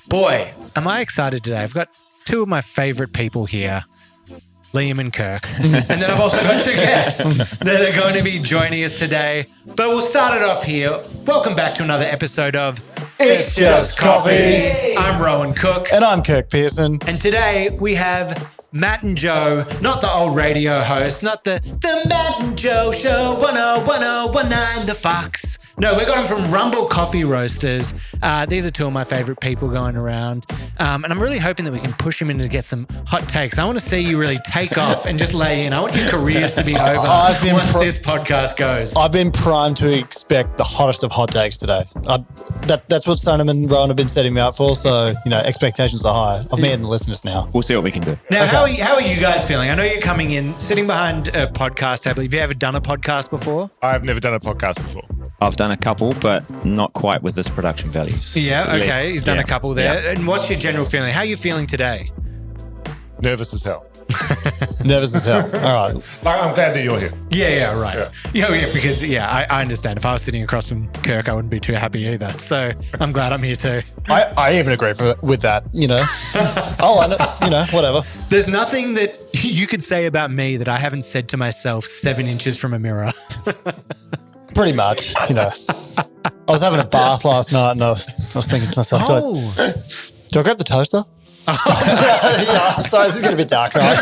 Boy, am I excited today. I've got two of my favorite people here, Liam and Kirk. And then I've also got two guests that are going to be joining us today. But we'll start it off here. Welcome back to another episode of It's Just Coffee. I'm Rowan Cook. And I'm Kirk Pearson. And today we have Matt and Joe, not the old radio host, not the Matt and Joe Show 101019, the Fox. No, we got them from Rumble Coffee Roasters. These are two of my favorite people going around. And I'm really hoping that we can push them in to get some hot takes. I want to see you really take off and just lay in. I want your careers to be over once this podcast goes. I've been primed to expect the hottest of hot takes today. That's what Sonam and Rowan have been setting me up for. So, expectations are high. I've met the listeners now. We'll see what we can do. Now, how are you guys feeling? I know you're coming in, sitting behind a podcast table. Have you ever done a podcast before? I've never done a podcast before. I've done a couple, but not quite with this production values. Yeah, okay. Yes, He's done a couple there. Yeah. And what's your general feeling? How are you feeling today? Nervous as hell. Nervous as hell. All right. I'm glad that you're here. Yeah, right. Yeah, because I understand. If I was sitting across from Kirk, I wouldn't be too happy either. So I'm glad I'm here too. I even agree with that, whatever. There's nothing that you could say about me that I haven't said to myself 7 inches from a mirror. Pretty much, I was having a bath last night and I was thinking to myself, do I grab the toaster? Sorry, this is getting a bit dark, right?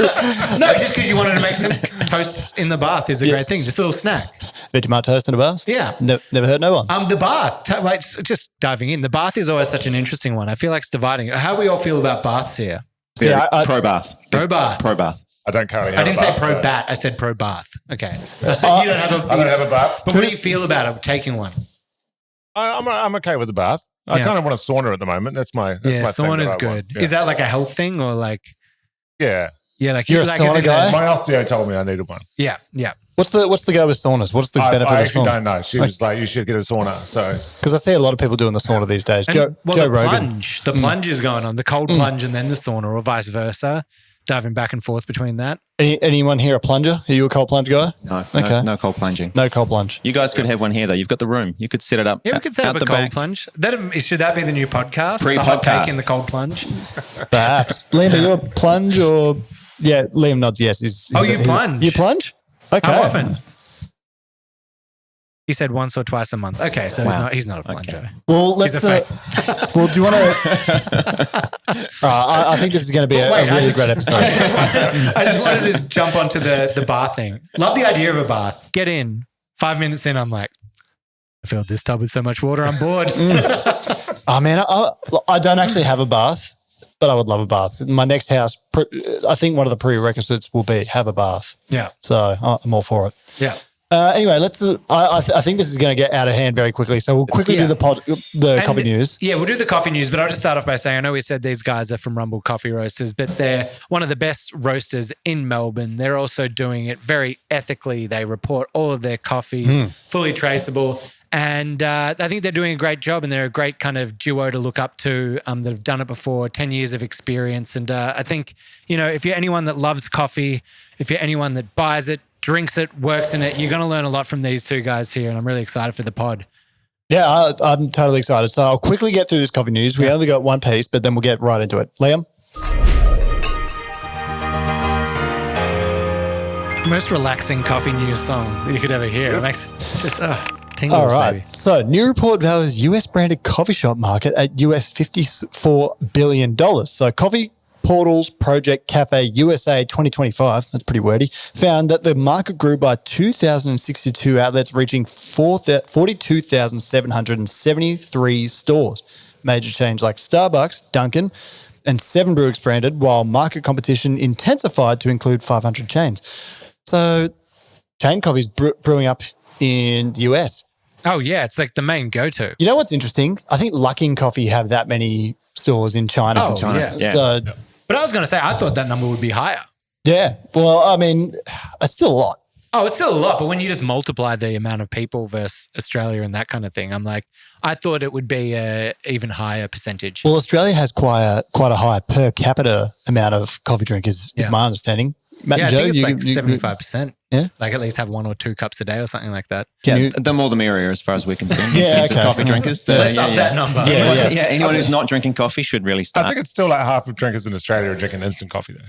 No, just because you wanted to make some toast in the bath is a great thing. Just a little snack. Vegemite toast in a bath? Yeah. Never heard no one. The bath. Wait, just diving in. The bath is always such an interesting one. I feel like it's dividing. How do we all feel about baths here? Pro bath. Pro bath. Pro bath. I don't currently have I didn't a bath, say pro so- bat. I said pro bath. Okay. You don't have I don't have a bath. But what do you feel about it, taking one? I'm okay with the bath. I kind of want a sauna at the moment. That's my thing sauna's that I good. want. Yeah. Is that like a health thing or like? Yeah. Yeah, like You're a like, sauna guy? My osteo told me I needed one. Yeah. What's the go with saunas? What's the benefit I of actually sauna? don't know. She was like, you should get a sauna. So Because I see a lot of people doing the sauna these days. Joe the Rogan. plunge is going on. The cold plunge and then the sauna, or vice versa. Diving back and forth between that. Anyone here a plunger? Are you a cold plunge guy? No, Okay. no cold plunging. No cold plunge. You guys could have one here, though. You've got the room. You could set it up. Yeah, we could set up out a the cold back. plunge. Should that be the new podcast? Pre-podcast. The hot take in the cold plunge. Perhaps. Liam, are you a plunge or? Yeah, Liam nods yes. You plunge? You plunge? Okay. How often? He said once or twice a month. Okay, so Wow. he's not a plunger. Okay. Well, let's. He's a Well, do you want to? I think this is going to be a really great episode. I just wanted to jump onto the bath thing. Love the idea of a bath. Get in. 5 minutes in, I'm like, I filled this tub with so much water, I'm bored. Oh man, I don't actually have a bath, but I would love a bath. In my next house, I think one of the prerequisites will be have a bath. Yeah. So I'm all for it. Yeah. Anyway, let's. I think this is going to get out of hand very quickly, so we'll quickly do the coffee news. Yeah, we'll do the coffee news, but I'll just start off by saying I know we said these guys are from Rumble Coffee Roasters, but they're one of the best roasters in Melbourne. They're also doing it very ethically. They report all of their coffees, fully traceable. And I think they're doing a great job, and they're a great kind of duo to look up to that have done it before, 10 years of experience. And I think, if you're anyone that loves coffee, if you're anyone that buys it, drinks it, works in it, you're going to learn a lot from these two guys here, and I'm really excited for the pod. Yeah, I'm totally excited. So I'll quickly get through this coffee news. We only got one piece, but then we'll get right into it. Liam? Most relaxing coffee news song that you could ever hear. It makes just tingles, All right. baby. So new report values US branded coffee shop market at US $54 billion. So Coffee Portals Project Cafe USA 2025, that's pretty wordy, found that the market grew by 2,062 outlets, reaching 42,773 stores. Major chains like Starbucks, Dunkin, and 7 Brewers branded, while market competition intensified to include 500 chains. So chain coffee's brewing up in the US. Oh, yeah. It's like the main go-to. You know what's interesting? I think Luckin Coffee have that many stores in China. Oh, yeah. So, But I was going to say, I thought that number would be higher. yeah. Well, I mean, it's still a lot. Oh, it's still a lot, but when you just multiply the amount of people versus Australia and that kind of thing, I'm like, I thought it would be a even higher percentage. Well, Australia has quite a high per capita amount of coffee drinkers, is my understanding. Matt Yeah, I and Joe, think it's like you- 75%. Yeah. Like at least have 1 or 2 cups a day or something like that. The more the merrier as far as we're concerned. in Yeah, terms of okay. coffee drinkers. Let's up that number. Anyone who's not drinking coffee should really I start. think it's still like half of drinkers in Australia are drinking instant coffee though.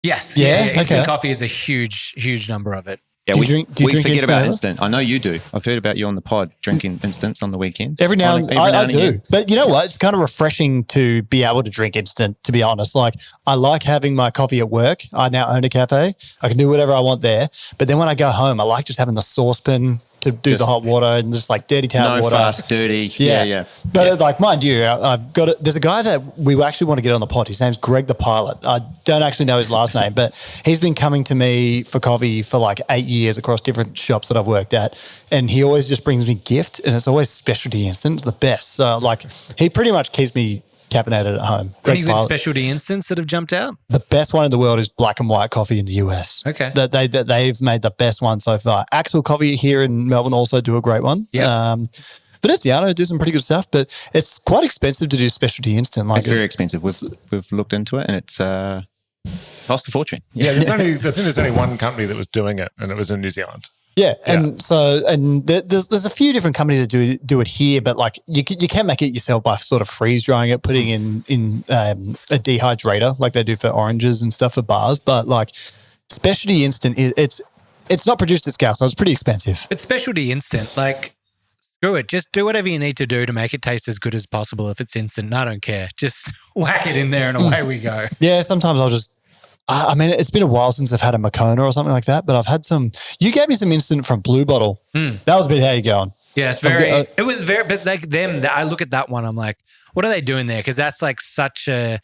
Yes. Yeah, Instant okay. coffee is a huge number of it. Yeah, Do you we drink forget instant about ever? instant. I know you do. I've heard about you on the pod drinking instants on the weekends. Every now and I do. again. But you know what? It's kind of refreshing to be able to drink instant, to be honest. Like, I like having my coffee at work. I now own a cafe. I can do whatever I want there. But then when I go home, I like just having the saucepan to do the Just- hot water and just like dirty towel No water. fast, dirty. Yeah. But like, mind you, I've got it. There's a guy that we actually want to get on the pod. His name's Greg the Pilot. I don't actually know his last name, but he's been coming to me for coffee for like 8 years across different shops that I've worked at. And he always just brings me gift, and it's always specialty instant. It's the best. So like, he pretty much keeps me caffeinated at home. Any good Pilot. specialty instants that have jumped out? The best one in the world is black and white coffee in the US. Okay. They've made the best one so far. Axel Coffee here in Melbourne also do a great one. Yeah. Veneziano do some pretty good stuff, but it's quite expensive to do specialty instant. Like It's very expensive. We've looked into it and it's cost a fortune. Yeah, there's only one company that was doing it, and it was in New Zealand. Yeah, and there's a few different companies that do it here, but like you can make it yourself by sort of freeze drying it, putting in a dehydrator like they do for oranges and stuff for bars. But like specialty instant, it's not produced at scale, so it's pretty expensive. But specialty instant, like, screw it. Just do whatever you need to do to make it taste as good as possible. If it's instant, I don't care. Just whack it in there and away we go. Yeah, sometimes I'll just. I mean, it's been a while since I've had a Moccona or something like that, but I've had some. You gave me some instant from Blue Bottle. That was a bit how you going. Yeah, it was very, but like them, I look at that one, I'm like, what are they doing there? Because that's like such a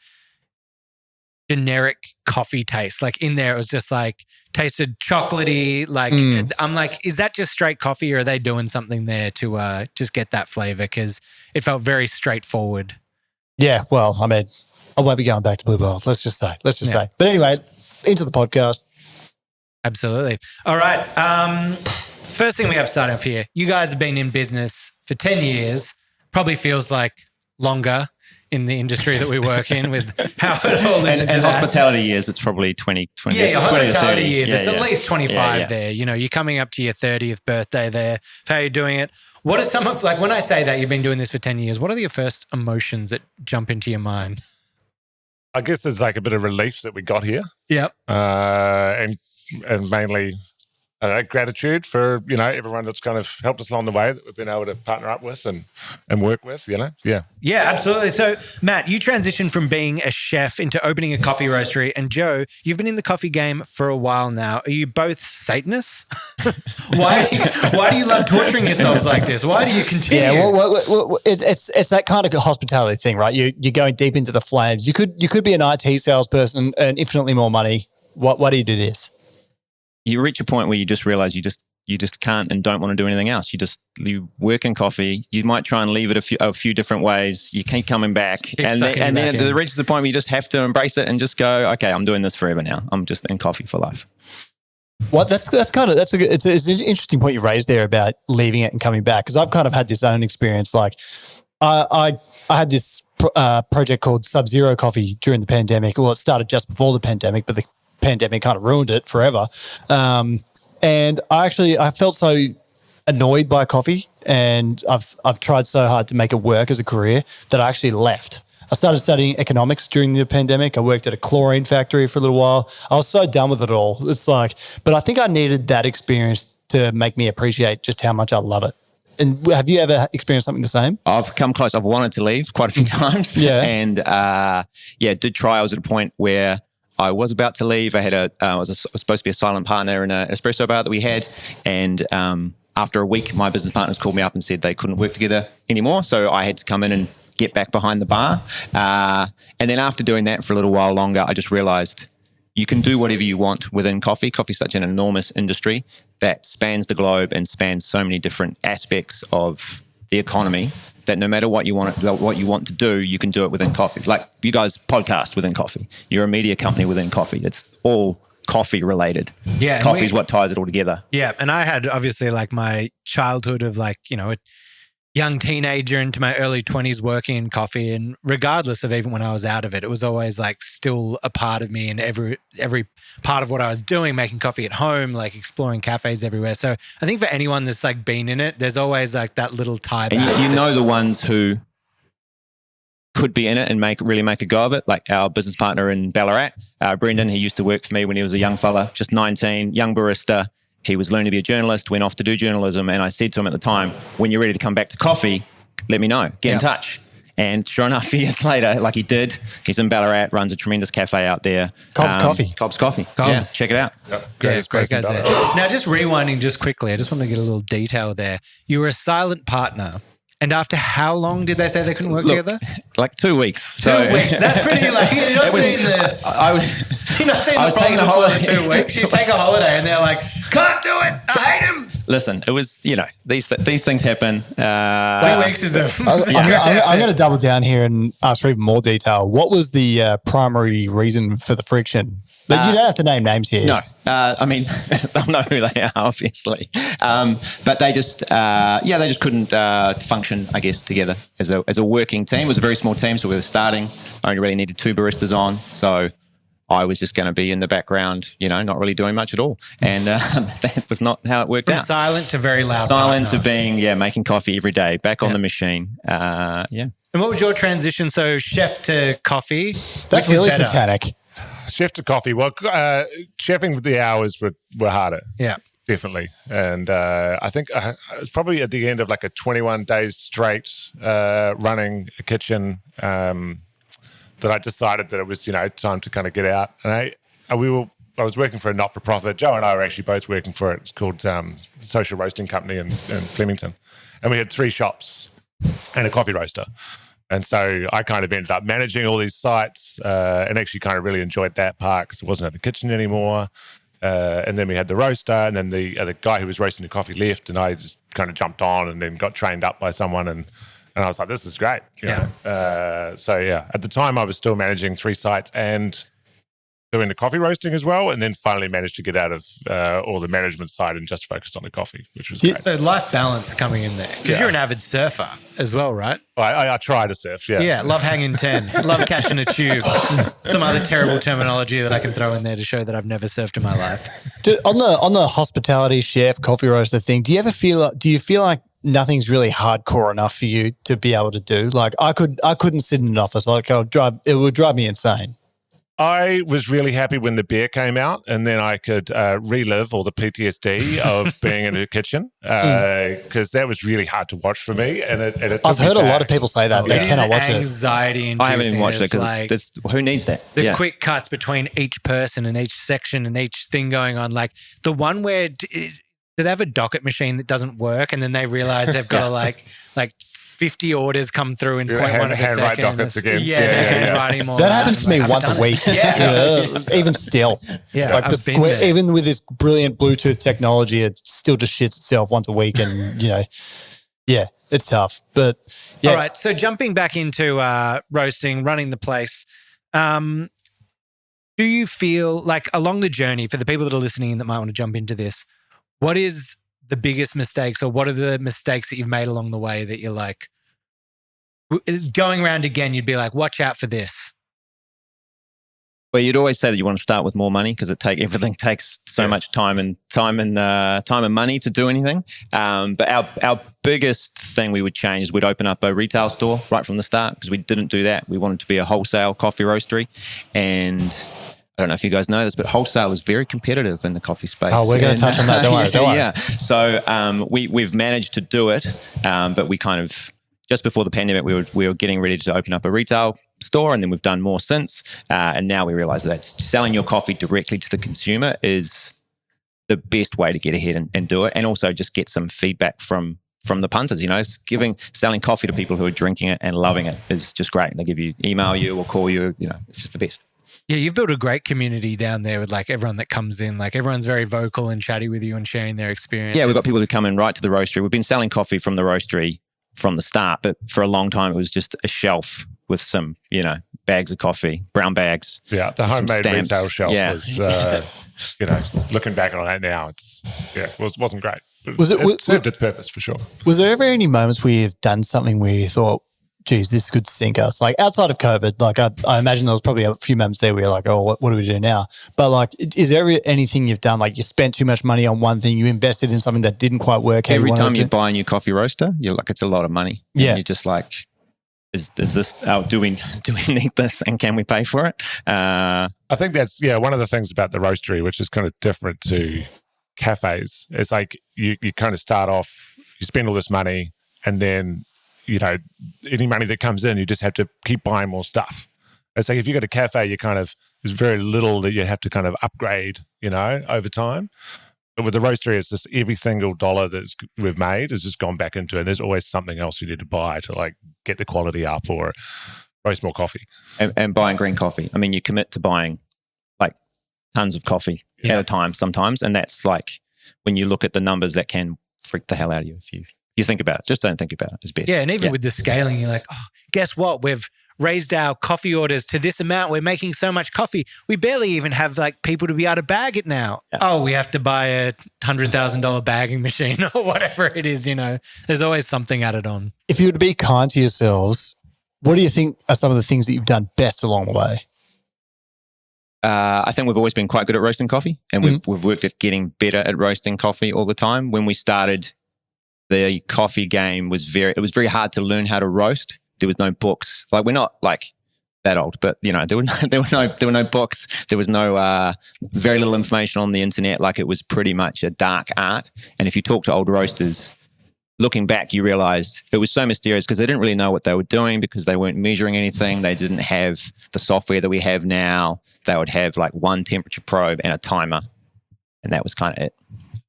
generic coffee taste. Like in there, it was just like tasted chocolatey. Like I'm like, is that just straight coffee, or are they doing something there to just get that flavor? Because it felt very straightforward. Yeah, well, I mean, I won't be going back to Blue Bottle. Let's just say. But anyway, into the podcast. Absolutely. All right. First thing we have started off here. You guys have been in business for 10 years. Probably feels like longer in the industry that we work in with how it all is. And hospitality years, it's probably 20 Yeah, your 20 to hospitality 30. years. Yeah, It's yeah. at least 25 Yeah. there. You know, you're coming up to your 30th birthday there. How are you doing it? What are some of, like, when I say that you've been doing this for 10 years, what are your first emotions that jump into your mind? I guess there's like a bit of relief that we got here, Yep. and mainly gratitude for everyone that's kind of helped us along the way that we've been able to partner up with and work with. Yeah. Yeah, absolutely. So, Matt, you transitioned from being a chef into opening a coffee roastery. And Joe, you've been in the coffee game for a while now. Are you both Satanists? Why do you love torturing yourselves like this? Why do you continue? Yeah, well, it's that kind of hospitality thing, right? You're going deep into the flames. You could be an IT salesperson and infinitely more money. Why do you do this? You reach a point where you just realize you just can't and don't want to do anything else. You work in coffee. You might try and leave it a few different ways. You keep coming back, and then it reaches a point where you just have to embrace it and just go, okay, I'm doing this forever now. I'm just in coffee for life. Well, it's an interesting point you raised there about leaving it and coming back, because I've kind of had this own experience. Like I had this project called Sub-Zero Coffee during the pandemic. Well, it started just before the pandemic, but the pandemic kind of ruined it forever. And I felt so annoyed by coffee, and I've tried so hard to make it work as a career that I actually left. I started studying economics during the pandemic. I worked at a chlorine factory for a little while. I was so done with it all. It's like, but I think I needed that experience to make me appreciate just how much I love it. And have you ever experienced something the same? I've come close. I've wanted to leave quite a few times. Yeah. And did try. I was at a point where I was about to leave. I had I was supposed to be a silent partner in an espresso bar that we had. And after a week, my business partners called me up and said they couldn't work together anymore. So I had to come in and get back behind the bar. And then after doing that for a little while longer, I just realized you can do whatever you want within coffee. Coffee's such an enormous industry that spans the globe and spans so many different aspects of the economy that no matter what you want to do, you can do it within coffee. Like you guys podcast within coffee. You're a media company within coffee. It's all coffee related. Yeah. Coffee is what ties it all together. Yeah. And I had obviously like my childhood of like, young teenager into my early 20s working in coffee, and regardless of even when I was out of it, it was always like still a part of me, and every part of what I was doing, making coffee at home, like exploring cafes everywhere. So I think for anyone that's like been in it, there's always like that little tie back. And you know the ones who could be in it and really make a go of it, like our business partner in Ballarat, Brendan. He used to work for me when he was a young fella, just 19, young barista. He was learning to be a journalist, went off to do journalism. And I said to him at the time, when you're ready to come back to coffee, let me know, get in touch. And sure enough, years later, like he did, he's in Ballarat, runs a tremendous cafe out there. Cobb's Coffee. Cobb's Coffee. Cobb's. Yeah, check it out. Yep. Great Great guys there. Now, just rewinding just quickly, I just want to get a little detail there. You were a silent partner. And after how long did they say they couldn't work together? Like 2 weeks. 2 weeks. That's pretty like, you're not seeing the... You're not seeing the taking a problems holiday. before the 2 weeks. You take a holiday and they're like, can't do it. I hate him. Listen, it was, these things happen. 2 weeks is a... I'm going to double down here and ask for even more detail. What was the primary reason for the friction? Like, you don't have to name names here. No. I mean, they'll know who they are, obviously. But they just couldn't function, I guess, together as a working team. It was a very small team, so we were starting. I only really needed 2 baristas on. So I was just going to be in the background, not really doing much at all. And that was not how it worked From out. silent to very loud. Silent partner. to being, making coffee every day, back on the machine. And what was your transition? So chef to coffee? That's really satanic. Chef to coffee. Well, chefing the hours were harder. Yeah. Definitely. And I think it's probably at the end of like a 21 days straight running a kitchen that I decided that it was, time to kind of get out. And I was working for a not-for-profit. Joe and I were actually both working for it. It's called Social Roasting Company in Flemington. And we had 3 shops and a coffee roaster. And so I kind of ended up managing all these sites and actually kind of really enjoyed that part because it wasn't at the kitchen anymore. And then we had the roaster, and then the guy who was roasting the coffee left, and I just kind of jumped on and then got trained up by someone. And I was like, this is great. You know? At the time I was still managing 3 sites and doing the coffee roasting as well, and then finally managed to get out of all the management side and just focused on the coffee, which was great. So life balance coming in there. Because you're an avid surfer as well, right? I try to surf, yeah. Yeah, love hanging 10, love catching a tube. Some other terrible terminology that I can throw in there to show that I've never surfed in my life. On the hospitality chef, coffee roaster thing, do you feel like nothing's really hardcore enough for you to be able to do? Like I couldn't sit in an office. Like it would drive me insane. I was really happy when the beer came out, and then I could relive all the PTSD of being in the kitchen because that was really hard to watch for me. And it I've heard a lot of people say that they cannot watch it. Anxiety. I haven't even watched it because who needs that? The quick cuts between each person and each section and each thing going on. Like the one where do they have a docket machine that doesn't work, and then they realize they've got to like 50 orders come through in 0.1 of a handwrite second. dockets again. Handwriting more. That happens to me once a week. Even still. Yeah, like even with this brilliant Bluetooth technology, it still just shits itself once a week, and it's tough. But yeah. All right. So jumping back into roasting, running the place, do you feel like along the journey for the people that are listening that might want to jump into this, what is the biggest mistakes, or what are the mistakes that you've made along the way that you're like, going around again, you'd be like, watch out for this? Well, you'd always say that you want to start with more money because everything takes so much time and money to do anything. But our biggest thing we would change is we'd open up a retail store right from the start because we didn't do that. We wanted to be a wholesale coffee roastery, and I don't know if you guys know this, but wholesale is very competitive in the coffee space. Oh, we're going to touch on that. Don't worry. Yeah. So we've managed to do it, but we kind of, just before the pandemic, we were getting ready to open up a retail store, and then we've done more since. And now we realize that selling your coffee directly to the consumer is the best way to get ahead and do it, and also just get some feedback from the punters. Selling coffee to people who are drinking it and loving it is just great. They email you or call you. It's just the best. Yeah, you've built a great community down there with like everyone that comes in. Like everyone's very vocal and chatty with you and sharing their experience. Yeah, we've got people who come in right to the roastery. We've been selling coffee from the roastery from the start, but for a long time it was just a shelf with some, bags of coffee, brown bags. Yeah, the homemade retail shelf was, looking back on it now, it wasn't great. It served its purpose for sure. Was there ever any moments where you've done something where you thought, geez, this could sink us? Like outside of COVID, like I imagine there was probably a few moments there where you're like, oh, what do we do now? But like, is there anything you've done, like you spent too much money on one thing, you invested in something that didn't quite work? Every time you buy a new coffee roaster, you're like, it's a lot of money. And you're just like, is this, do we need this and can we pay for it? I think that's, one of the things about the roastery, which is kind of different to cafes. It's like you kind of start off, you spend all this money and then, any money that comes in, you just have to keep buying more stuff. It's like if you go to a cafe, there's very little that you have to kind of upgrade, over time. But with the roastery, it's just every single dollar that we've made has just gone back into it. And there's always something else you need to buy to like get the quality up or roast more coffee. And buying green coffee. I mean, you commit to buying like tons of coffee at a time sometimes. And that's like, when you look at the numbers, that can freak the hell out of you if you think about it. Just don't think about it. It's best. Yeah, and even with the scaling, you're like, oh, guess what? We've raised our coffee orders to this amount. We're making so much coffee. We barely even have like people to be able to bag it now. Yeah. Oh, we have to buy a $100,000 bagging machine or whatever it is, There's always something added on. If you were to be kind to yourselves, what do you think are some of the things that you've done best along the way? I think we've always been quite good at roasting coffee, and we've worked at getting better at roasting coffee all the time. When we started, the coffee game was very hard to learn how to roast. There was no books. Like, we're not like that old, but there were no books. There was no very little information on the internet. Like, it was pretty much a dark art. And if you talk to old roasters, looking back, you realized it was so mysterious because they didn't really know what they were doing because they weren't measuring anything. They didn't have the software that we have now. They would have like one temperature probe and a timer, and that was kind of it.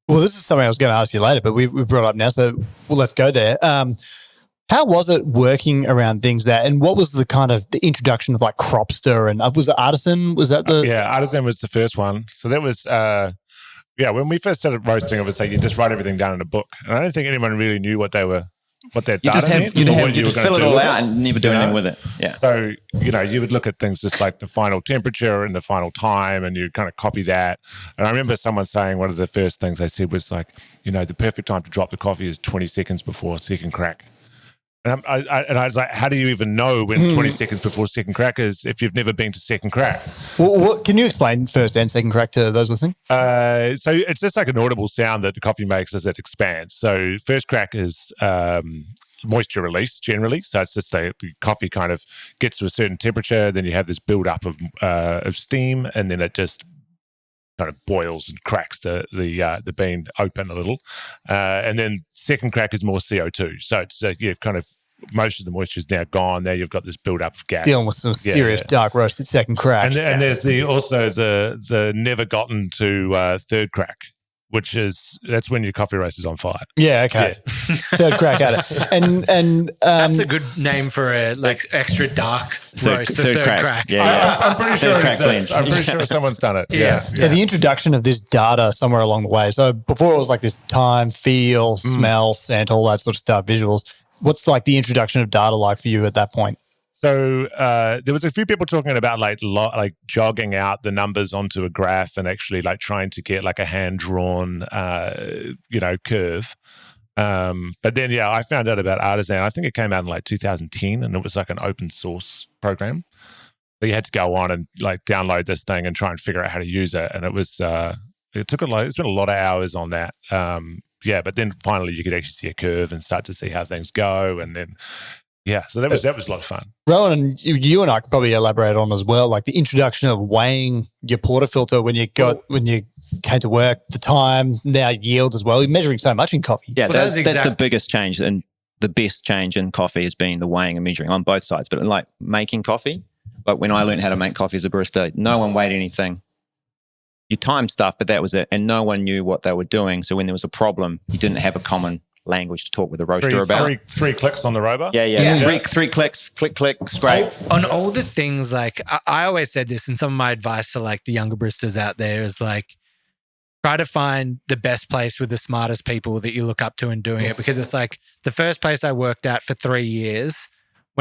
Well, this is something I was going to ask you later, but we brought it up now, so let's go there. How was it working around things and what was the kind of the introduction of like Cropster and was it Artisan? Was that the? Yeah, Artisan was the first one. So that was, when we first started roasting, it was like you just write everything down in a book. And I don't think anyone really knew what their data meant. You just fill it all out and never do anything with it. Yeah. So, you would look at things just like the final temperature and the final time and you'd kind of copy that. And I remember someone saying one of the first things they said was like, the perfect time to drop the coffee is 20 seconds before second crack. And I was like, how do you even know when 20 seconds before second crack is if you've never been to second crack? Well, can you explain first and second crack to those listening? So it's just like an audible sound that the coffee makes as it expands. So first crack is moisture release generally. So it's just the coffee kind of gets to a certain temperature, then you have this build up of steam, and then it just kind of boils and cracks the bean open a little. And then second crack is more CO2. So it's you've kind of, most of the moisture is now gone. Now you've got this build up of gas. Dealing with some serious dark roasted second crack. And there's also the never gotten to third crack, which that's when your coffee roast is on fire. Yeah, okay. Yeah. Third crack at it. And that's a good name for a extra dark roast, the third crack. Yeah. I'm pretty sure it exists. I'm pretty sure someone's done it. Yeah. So the introduction of this data somewhere along the way. So before it was like this time, feel, smell, scent, all that sort of stuff, visuals. What's like the introduction of data like for you at that point? So there was a few people talking about like jogging out the numbers onto a graph and actually like trying to get like a hand-drawn, curve. But then, I found out about Artisan. I think it came out in like 2010 and it was like an open source program. So you had to go on and like download this thing and try and figure out how to use it. And it was, it spent a lot of hours on that. But then finally you could actually see a curve and start to see how things go. And then, so that was a lot of fun. Rowan, and you and I could probably elaborate on as well, like the introduction of weighing your portafilter when you came to work, the time, now yield as well. You're measuring so much in coffee. Yeah, that's the biggest change, and the best change in coffee has been the weighing and measuring on both sides. But like making coffee, like when I learned how to make coffee as a barista, no one weighed anything. You timed stuff, but that was it. And no one knew what they were doing. So when there was a problem, you didn't have a common language to talk with the roaster about. Three clicks on the rover. Yeah. Three clicks, click, scrape. On all the things, like I always said this, and some of my advice to like the younger baristas out there is like, try to find the best place with the smartest people that you look up to in doing it. Because it's like the first place I worked at for 3 years,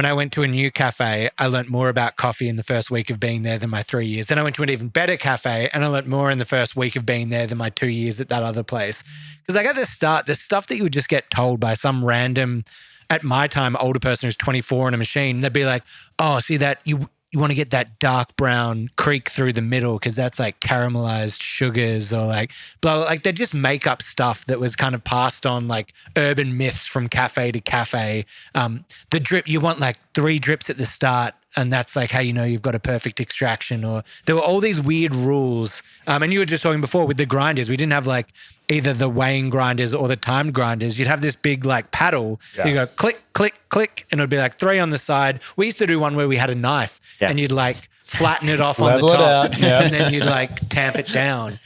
when I went to a new cafe, I learnt more about coffee in the first week of being there than my 3 years. Then I went to an even better cafe and I learnt more in the first week of being there than my 2 years at that other place. Because like at the start, the stuff that you would just get told by some random, at my time, older person who's 24 on a machine, they'd be like, oh, see that you want to get that dark brown creak through the middle because that's like caramelized sugars or like blah, blah. Like they just make up stuff that was kind of passed on like urban myths from cafe to cafe. The drip, you want like 3 drips at the start and that's like how you know you've got a perfect extraction. Or there were all these weird rules. And you were just talking before with the grinders, we didn't have like either the weighing grinders or the timed grinders. You'd have this big like paddle. Yeah. You go click, click, click, and it'd be like 3 on the side. We used to do one where we had a knife and you'd like flatten it off on the top and then you'd like tamp it down.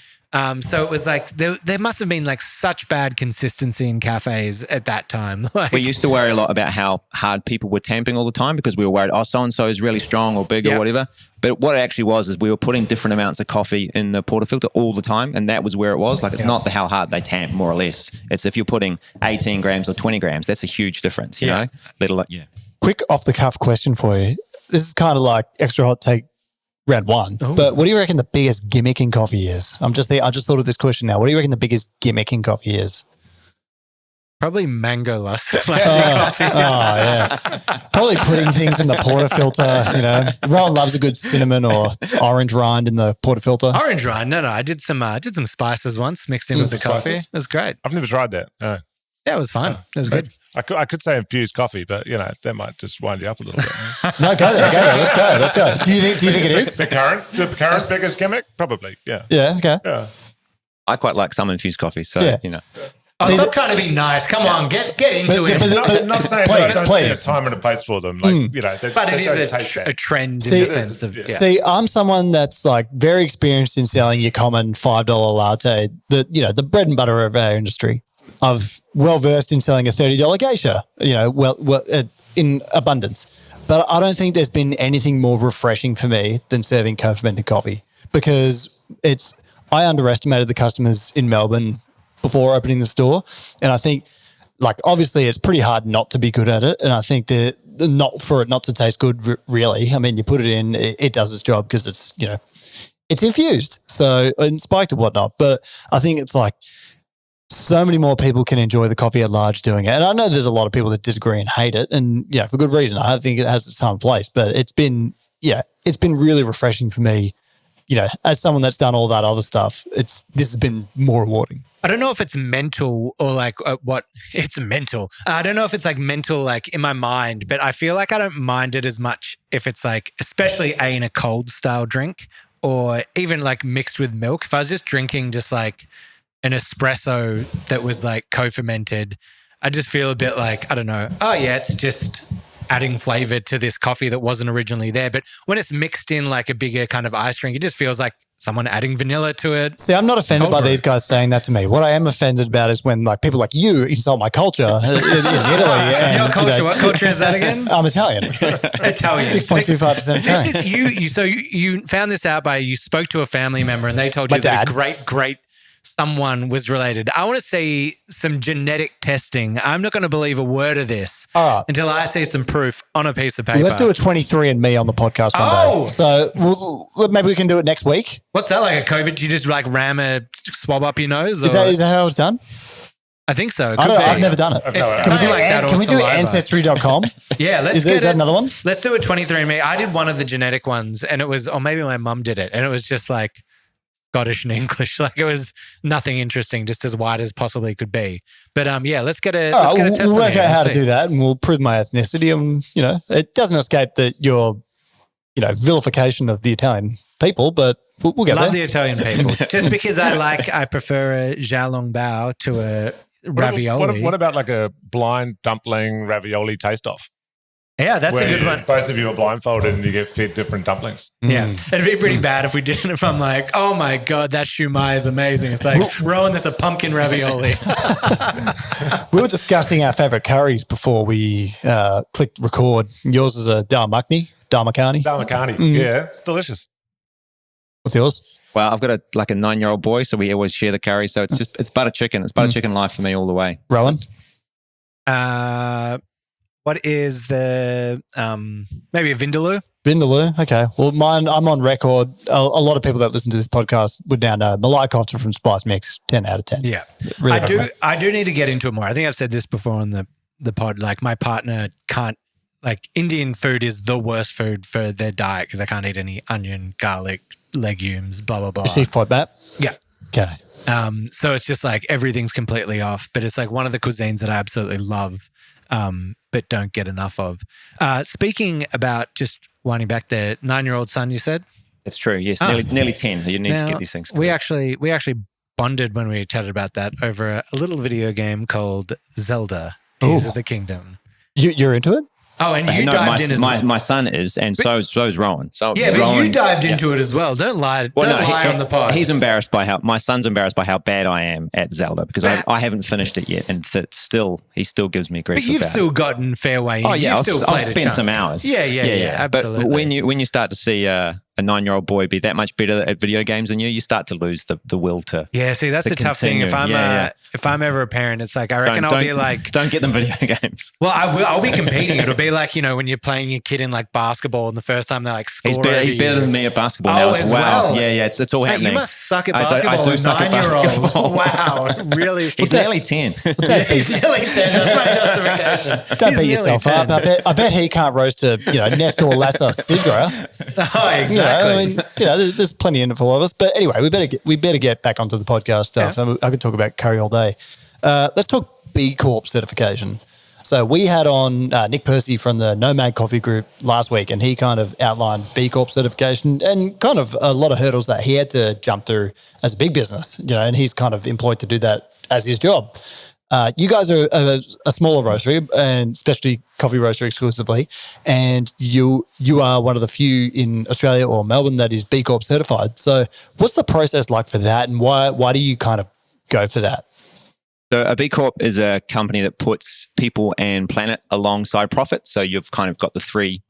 So it was like there must have been like such bad consistency in cafes at that time. Like, we used to worry a lot about how hard people were tamping all the time because we were worried, so-and-so is really strong or big or whatever. But what it actually was is we were putting different amounts of coffee in the portafilter all the time, and that was where it was. Like it's not how hard they tamp, more or less. It's if you're putting 18 grams or 20 grams, that's a huge difference, you know? Quick off-the-cuff question for you. This is kind of like extra hot take round 1. Ooh. But what do you reckon the biggest gimmick in coffee is? I just thought of this question now. What do you reckon the biggest gimmick in coffee is? Probably mango lustre coffee. Oh, yeah. Probably putting things in the portafilter, you know. Rowan loves a good cinnamon or orange rind in the portafilter. Orange rind? No. I did some spices once mixed in with the coffee. It was great. I've never tried that. Yeah, it was fun. It was good. I could say infused coffee, but you know that might just wind you up a little bit. No, go there. Let's go. Do you think it is the current biggest gimmick? Probably. Yeah. Yeah. Okay. Yeah. I quite like some infused coffee, so you know. Oh, stop trying to be nice. Come on, get into it. But not saying I don't see a time and a place for them. Like you know, but it is a trend in the sense of. See, I'm someone that's like very experienced in selling your common $5 latte, the bread and butter of our industry. I've well versed in selling a $30 geisha, in abundance. But I don't think there's been anything more refreshing for me than serving co-fermented coffee because I underestimated the customers in Melbourne before opening the store. And I think, like, obviously it's pretty hard not to be good at it. And I think that not for it not to taste good, really. I mean, you put it in, it does its job because it's, it's infused. So, and spiked and whatnot. But I think it's like, so many more people can enjoy the coffee at large doing it. And I know there's a lot of people that disagree and hate it. And, for good reason. I think it has its time and place. But it's been really refreshing for me, as someone that's done all that other stuff. This has been more rewarding. I don't know if it's mental or like what it's mental. I don't know if it's like mental, like in my mind, but I feel like I don't mind it as much if it's like, especially in a cold style drink or even like mixed with milk. If I was just drinking just like an espresso that was like co-fermented, I just feel a bit like, I don't know. Oh yeah, it's just adding flavor to this coffee that wasn't originally there. But when it's mixed in like a bigger kind of ice drink, it just feels like someone adding vanilla to it. See, I'm not offended by these guys saying that to me. What I am offended about is when like people like you insult my culture in Italy. And, your culture, what culture is that again? I'm Italian. Italian. 6.25% Italian. This is you found this out by you spoke to a family member and they told you that a great someone was related. I want to see some genetic testing. I'm not going to believe a word of this until I see some proof on a piece of paper. Let's do a 23andMe on the podcast one day. So maybe we can do it next week. What's that, like a COVID? You just like ram a swab up your nose? Is that how it's done? I think so. I've never done it. Can we do Ancestry.com? Yeah. Is that another one? Let's do a 23andMe. I did one of the genetic ones and it was, or maybe my mum did it and it was just like, Scottish and English, like it was nothing interesting, just as wide as possibly could be. But let's get a test. We'll work out how to do that, and we'll prove my ethnicity. And it doesn't escape that your vilification of the Italian people, but we'll get there. Love the Italian people, just because I prefer a xiaolongbao to a ravioli. What about like a blind dumpling ravioli taste off? Yeah, that's a good one. Both of you are blindfolded and you get fed different dumplings. Yeah. It'd be pretty bad if we did it. If I'm like, oh my God, that shumai is amazing. It's like, Rowan, there's a pumpkin ravioli. We were discussing our favourite curries before we clicked record. Yours is a dal makhani. Yeah, it's delicious. What's yours? Well, I've got a 9-year-old boy, so we always share the curry. So it's butter chicken. It's butter chicken life for me all the way. Rowan? What is the maybe a Vindaloo? Vindaloo. Okay. Well, mine, I'm on record. A lot of people that listen to this podcast would now know Molloy Coffee from Spice Mix, 10 out of 10. Yeah. Really I do need to get into it more. I think I've said this before on the pod. Like my partner can't, like Indian food is the worst food for their diet because they can't eat any onion, garlic, legumes, blah, blah, blah. Is she FODMAP? Yeah. Okay. So it's just like everything's completely off, but it's like one of the cuisines that I absolutely love, but don't get enough of. Speaking about just winding back there, 9-year-old son, you said? It's true. Yes, nearly 10. So you need to get these things. We actually bonded when we chatted about that over a little video game called Zelda, Tears of the Kingdom. You're into it? Oh, and you dived in as well. My son is, and so is Rowan. So yeah, but Rowan, you dived into it as well. Don't lie. Don't lie on the pod. He's embarrassed by my son's embarrassed by how bad I am at Zelda because I haven't finished it yet, and he still gives me grief. But you've about still it. gotten fairway. Oh yeah, I'll spend some hours. Yeah, absolutely. But when you start to see a 9-year-old boy be that much better at video games than you start to lose the will to. Yeah, see, that's the tough thing. If I'm ever a parent, it's like I reckon I'll be like, don't get them video games. Well, I'll be competing. It'll be like when you're playing your kid in like basketball, and the first time they like score. He's better than me at basketball now. As well. Yeah, it's all happening. You must suck at basketball. I do suck at basketball. Wow, really? He's nearly 10. He's nearly 10. That's my justification. Don't beat yourself up. I bet he can't roast a Nestor Lassa Sidra. Oh, exactly. There's plenty in it for all of us. But anyway, we better get back onto the podcast stuff. Yeah. I could talk about curry all day. Let's talk BCorp certification. So we had on Nick Percy from the Nomad Coffee Group last week, and he kind of outlined BCorp certification and kind of a lot of hurdles that he had to jump through as a big business, and he's kind of employed to do that as his job. You guys are a smaller roastery and specialty coffee roastery exclusively, and you are one of the few in Australia or Melbourne that is BCorp certified. So what's the process like for that, and why do you kind of go for that? So a B Corp is a company that puts people and planet alongside profit. So you've kind of got the three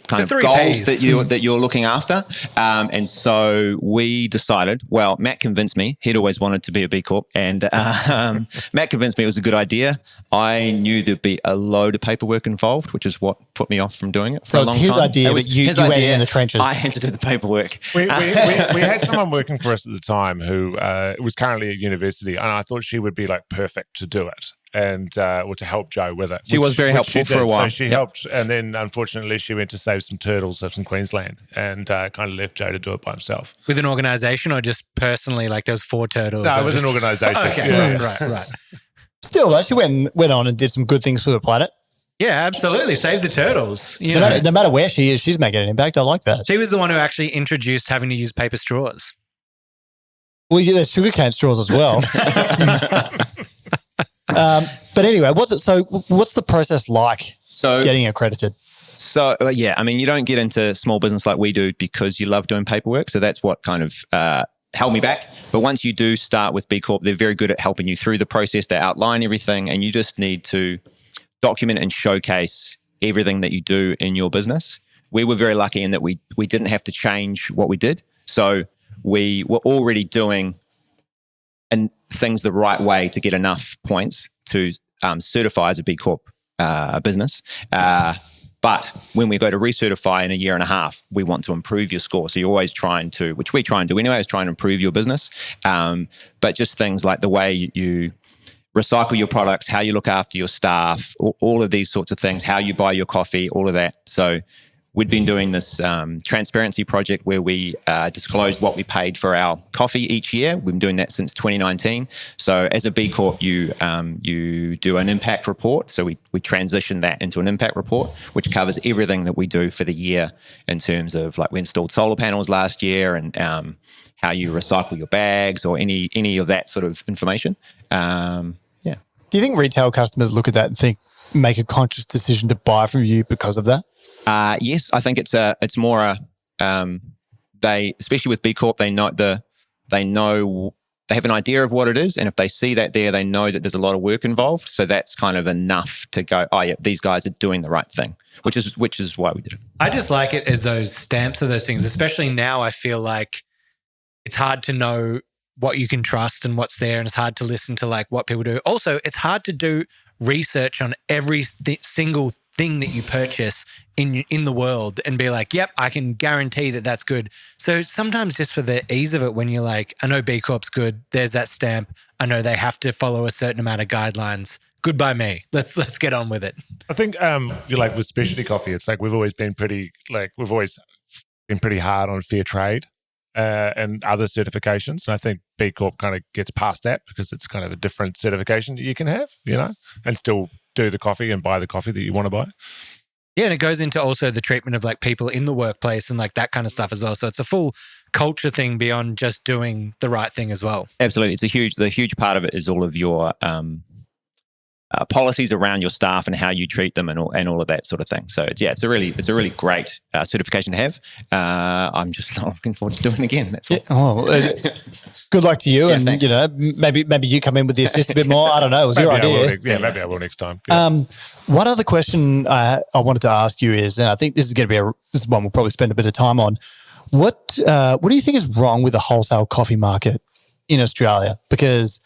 goals Ps. that you're looking after. And so we decided, well, Matt convinced me. He'd always wanted to be a B Corp. And Matt convinced me it was a good idea. I knew there'd be a load of paperwork involved, which is what put me off from doing it for a long time. His idea, but you went in the trenches. I had to do the paperwork. We had someone working for us at the time who was currently at university, and I thought she would be like perfect to do it. And or to help Joe with it. She was very helpful for a while. So she helped, and then unfortunately she went to save some turtles up in Queensland and kind of left Joe to do it by himself. With an organisation or just personally, like there was 4 turtles? No, it was an organisation. Okay, right. Still though, she went on and did some good things for the planet. Yeah, absolutely. Save the turtles. No matter where she is, she's making an impact. I like that. She was the one who actually introduced having to use paper straws. Well, yeah, there's sugarcane straws as well. But anyway, what's the process like getting accredited? So, I mean, you don't get into small business like we do because you love doing paperwork. So that's what kind of held me back. But once you do start with B Corp, they're very good at helping you through the process. They outline everything and you just need to document and showcase everything that you do in your business. We were very lucky in that we didn't have to change what we did. So we were already doing things the right way to get enough points to certify as a B Corp business. But when we go to recertify in a year and a half, we want to improve your score. So you're always trying to, which we try and do anyway, is try and improve your business. But just things like the way you recycle your products, how you look after your staff, all of these sorts of things, how you buy your coffee, all of that. So we'd been doing this transparency project where we disclosed what we paid for our coffee each year. We've been doing that since 2019. So as a B Corp, you do an impact report. So we transition that into an impact report, which covers everything that we do for the year in terms of like we installed solar panels last year and how you recycle your bags or any of that sort of information. Do you think retail customers look at that and make a conscious decision to buy from you because of that? Yes, I think it's more they, especially with B Corp, they have an idea of what it is, and if they see that there, they know that there's a lot of work involved. So that's kind of enough to go, oh yeah, these guys are doing the right thing, which is why we did it. I just like it as those stamps of those things, especially now. I feel like it's hard to know what you can trust and what's there, and it's hard to listen to like what people do. Also, it's hard to do research on every single thing that you purchase in the world and be like, yep, I can guarantee that that's good. So sometimes just for the ease of it, when you're like, I know B Corp's good, there's that stamp. I know they have to follow a certain amount of guidelines. Good by me. Let's get on with it. I think you're like with Specialy Coffee, it's like we've always been pretty hard on fair trade and other certifications. And I think B Corp kind of gets past that because it's kind of a different certification that you can have, and still do the coffee and buy the coffee that you want to buy. Yeah, and it goes into also the treatment of like people in the workplace and like that kind of stuff as well. So it's a full culture thing beyond just doing the right thing as well. Absolutely. The huge part of it is all of your policies around your staff and how you treat them and all of that sort of thing. So it's a really great certification to have. I'm just not looking forward to doing it again. That's all. Good luck to you, Yeah, and thanks. maybe you come in with the assist a bit more. I don't know. It was your idea. Maybe I will next time. Yeah. One other question I wanted to ask you is, and I think this is going to be this is one we'll probably spend a bit of time on. What do you think is wrong with the wholesale coffee market in Australia? Because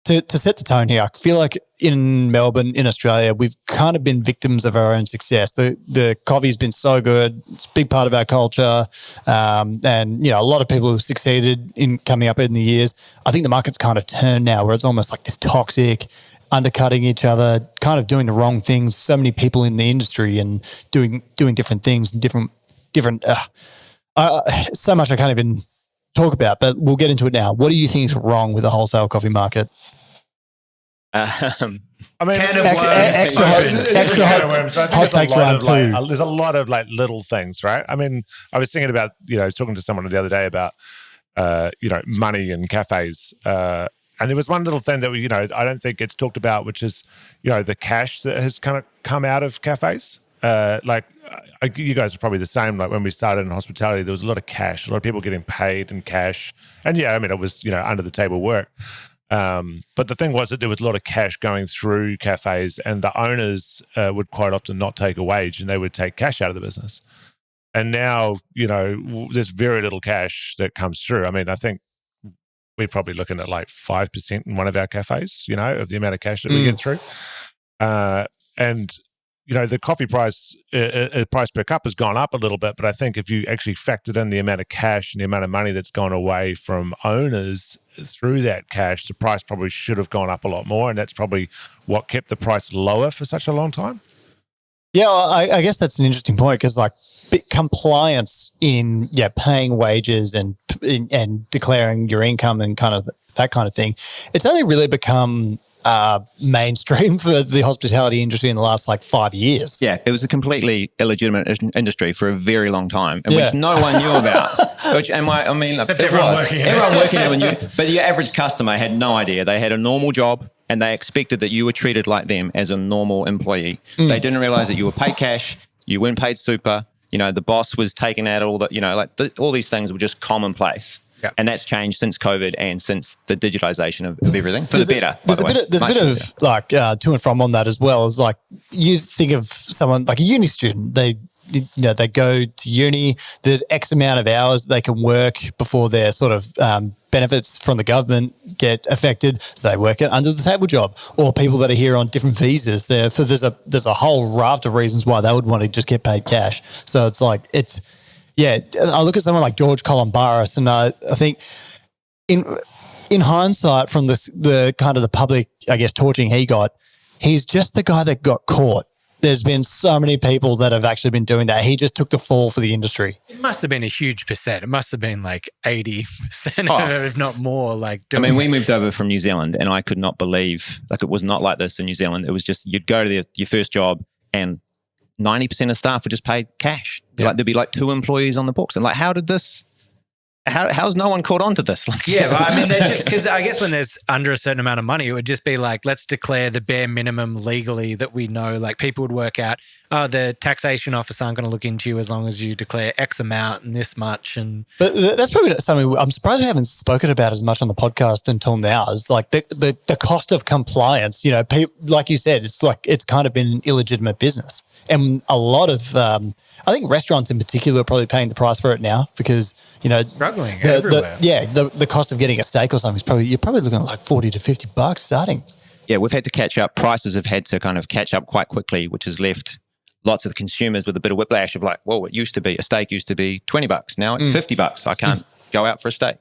to set the tone here, I feel like in Melbourne, in Australia, we've kind of been victims of our own success. The coffee's been so good; it's a big part of our culture, and a lot of people have succeeded in coming up in the years. I think the market's kind of turned now, where it's almost like this toxic, undercutting each other, kind of doing the wrong things. So many people in the industry and doing different things, and different. So much I can't even talk about, but we'll get into it now. What do you think is wrong with the wholesale coffee market? I mean, extra hot takes round two. There's a lot of like little things, right? I mean, I was thinking about, talking to someone the other day about, money in cafes. And there was one little thing that I don't think gets talked about, which is, the cash that has kind of come out of cafes. You guys are probably the same. Like when we started in hospitality, there was a lot of cash, a lot of people getting paid in cash. And it was, under the table work. But the thing was that there was a lot of cash going through cafes, and the owners would quite often not take a wage, and they would take cash out of the business. And now, there's very little cash that comes through. I mean, I think we're probably looking at like 5% in one of our cafes, of the amount of cash that we get through. And the coffee price per cup has gone up a little bit, but I think if you actually factored in the amount of cash and the amount of money that's gone away from owners through that cash, the price probably should have gone up a lot more, and that's probably what kept the price lower for such a long time. Yeah, I guess that's an interesting point, because like compliance in paying wages and declaring your income and kind of that kind of thing, it's only really become mainstream for the hospitality industry in the last 5 years. Yeah, it was a completely illegitimate industry for a very long time, and which no one knew about. Except everyone working in it knew, but the average customer had no idea. They had a normal job, and they expected that you were treated like them as a normal employee. They didn't realize that you were paid cash, you weren't paid super. The boss was taking out all that. All these things were just commonplace. Yep. And that's changed since COVID and since the digitalization of everything for the better. There's a bit of to and from on that as well. Is like you think of someone like a uni student. They go to uni. There's X amount of hours they can work before their sort of benefits from the government get affected. So they work an under the table job, or people that are here on different visas. There's a whole raft of reasons why they would want to just get paid cash. So it's like Yeah, I look at someone like George Columbaris, and I think in hindsight, from the kind of the public, I guess, torching he got, he's just the guy that got caught. There's been so many people that have actually been doing that. He just took the fall for the industry. It must have been a huge percent. It must have been like 80%, if not more. We moved over from New Zealand, and I could not believe it was not like this in New Zealand. It was just you'd go to your first job, and 90% of staff were just paid cash. Yeah. There'd be 2 employees on the books. And how's no one caught on to this? But they're just, because I guess when there's under a certain amount of money, it would just be let's declare the bare minimum legally that we know. People would work out, the taxation office aren't going to look into you as long as you declare X amount and this much. But that's probably something I'm surprised we haven't spoken about as much on the podcast until now. Is the cost of compliance. Like you said, it's kind of been an illegitimate business. And a lot of, I think restaurants in particular are probably paying the price for it now, because, struggling everywhere. The cost of getting a steak or something you're probably looking at $40 to $50 starting. Yeah, we've had to catch up. Prices have had to kind of catch up quite quickly, which has left lots of the consumers with a bit of whiplash of like, well, a steak used to be $20. Now it's $50. I can't go out for a steak,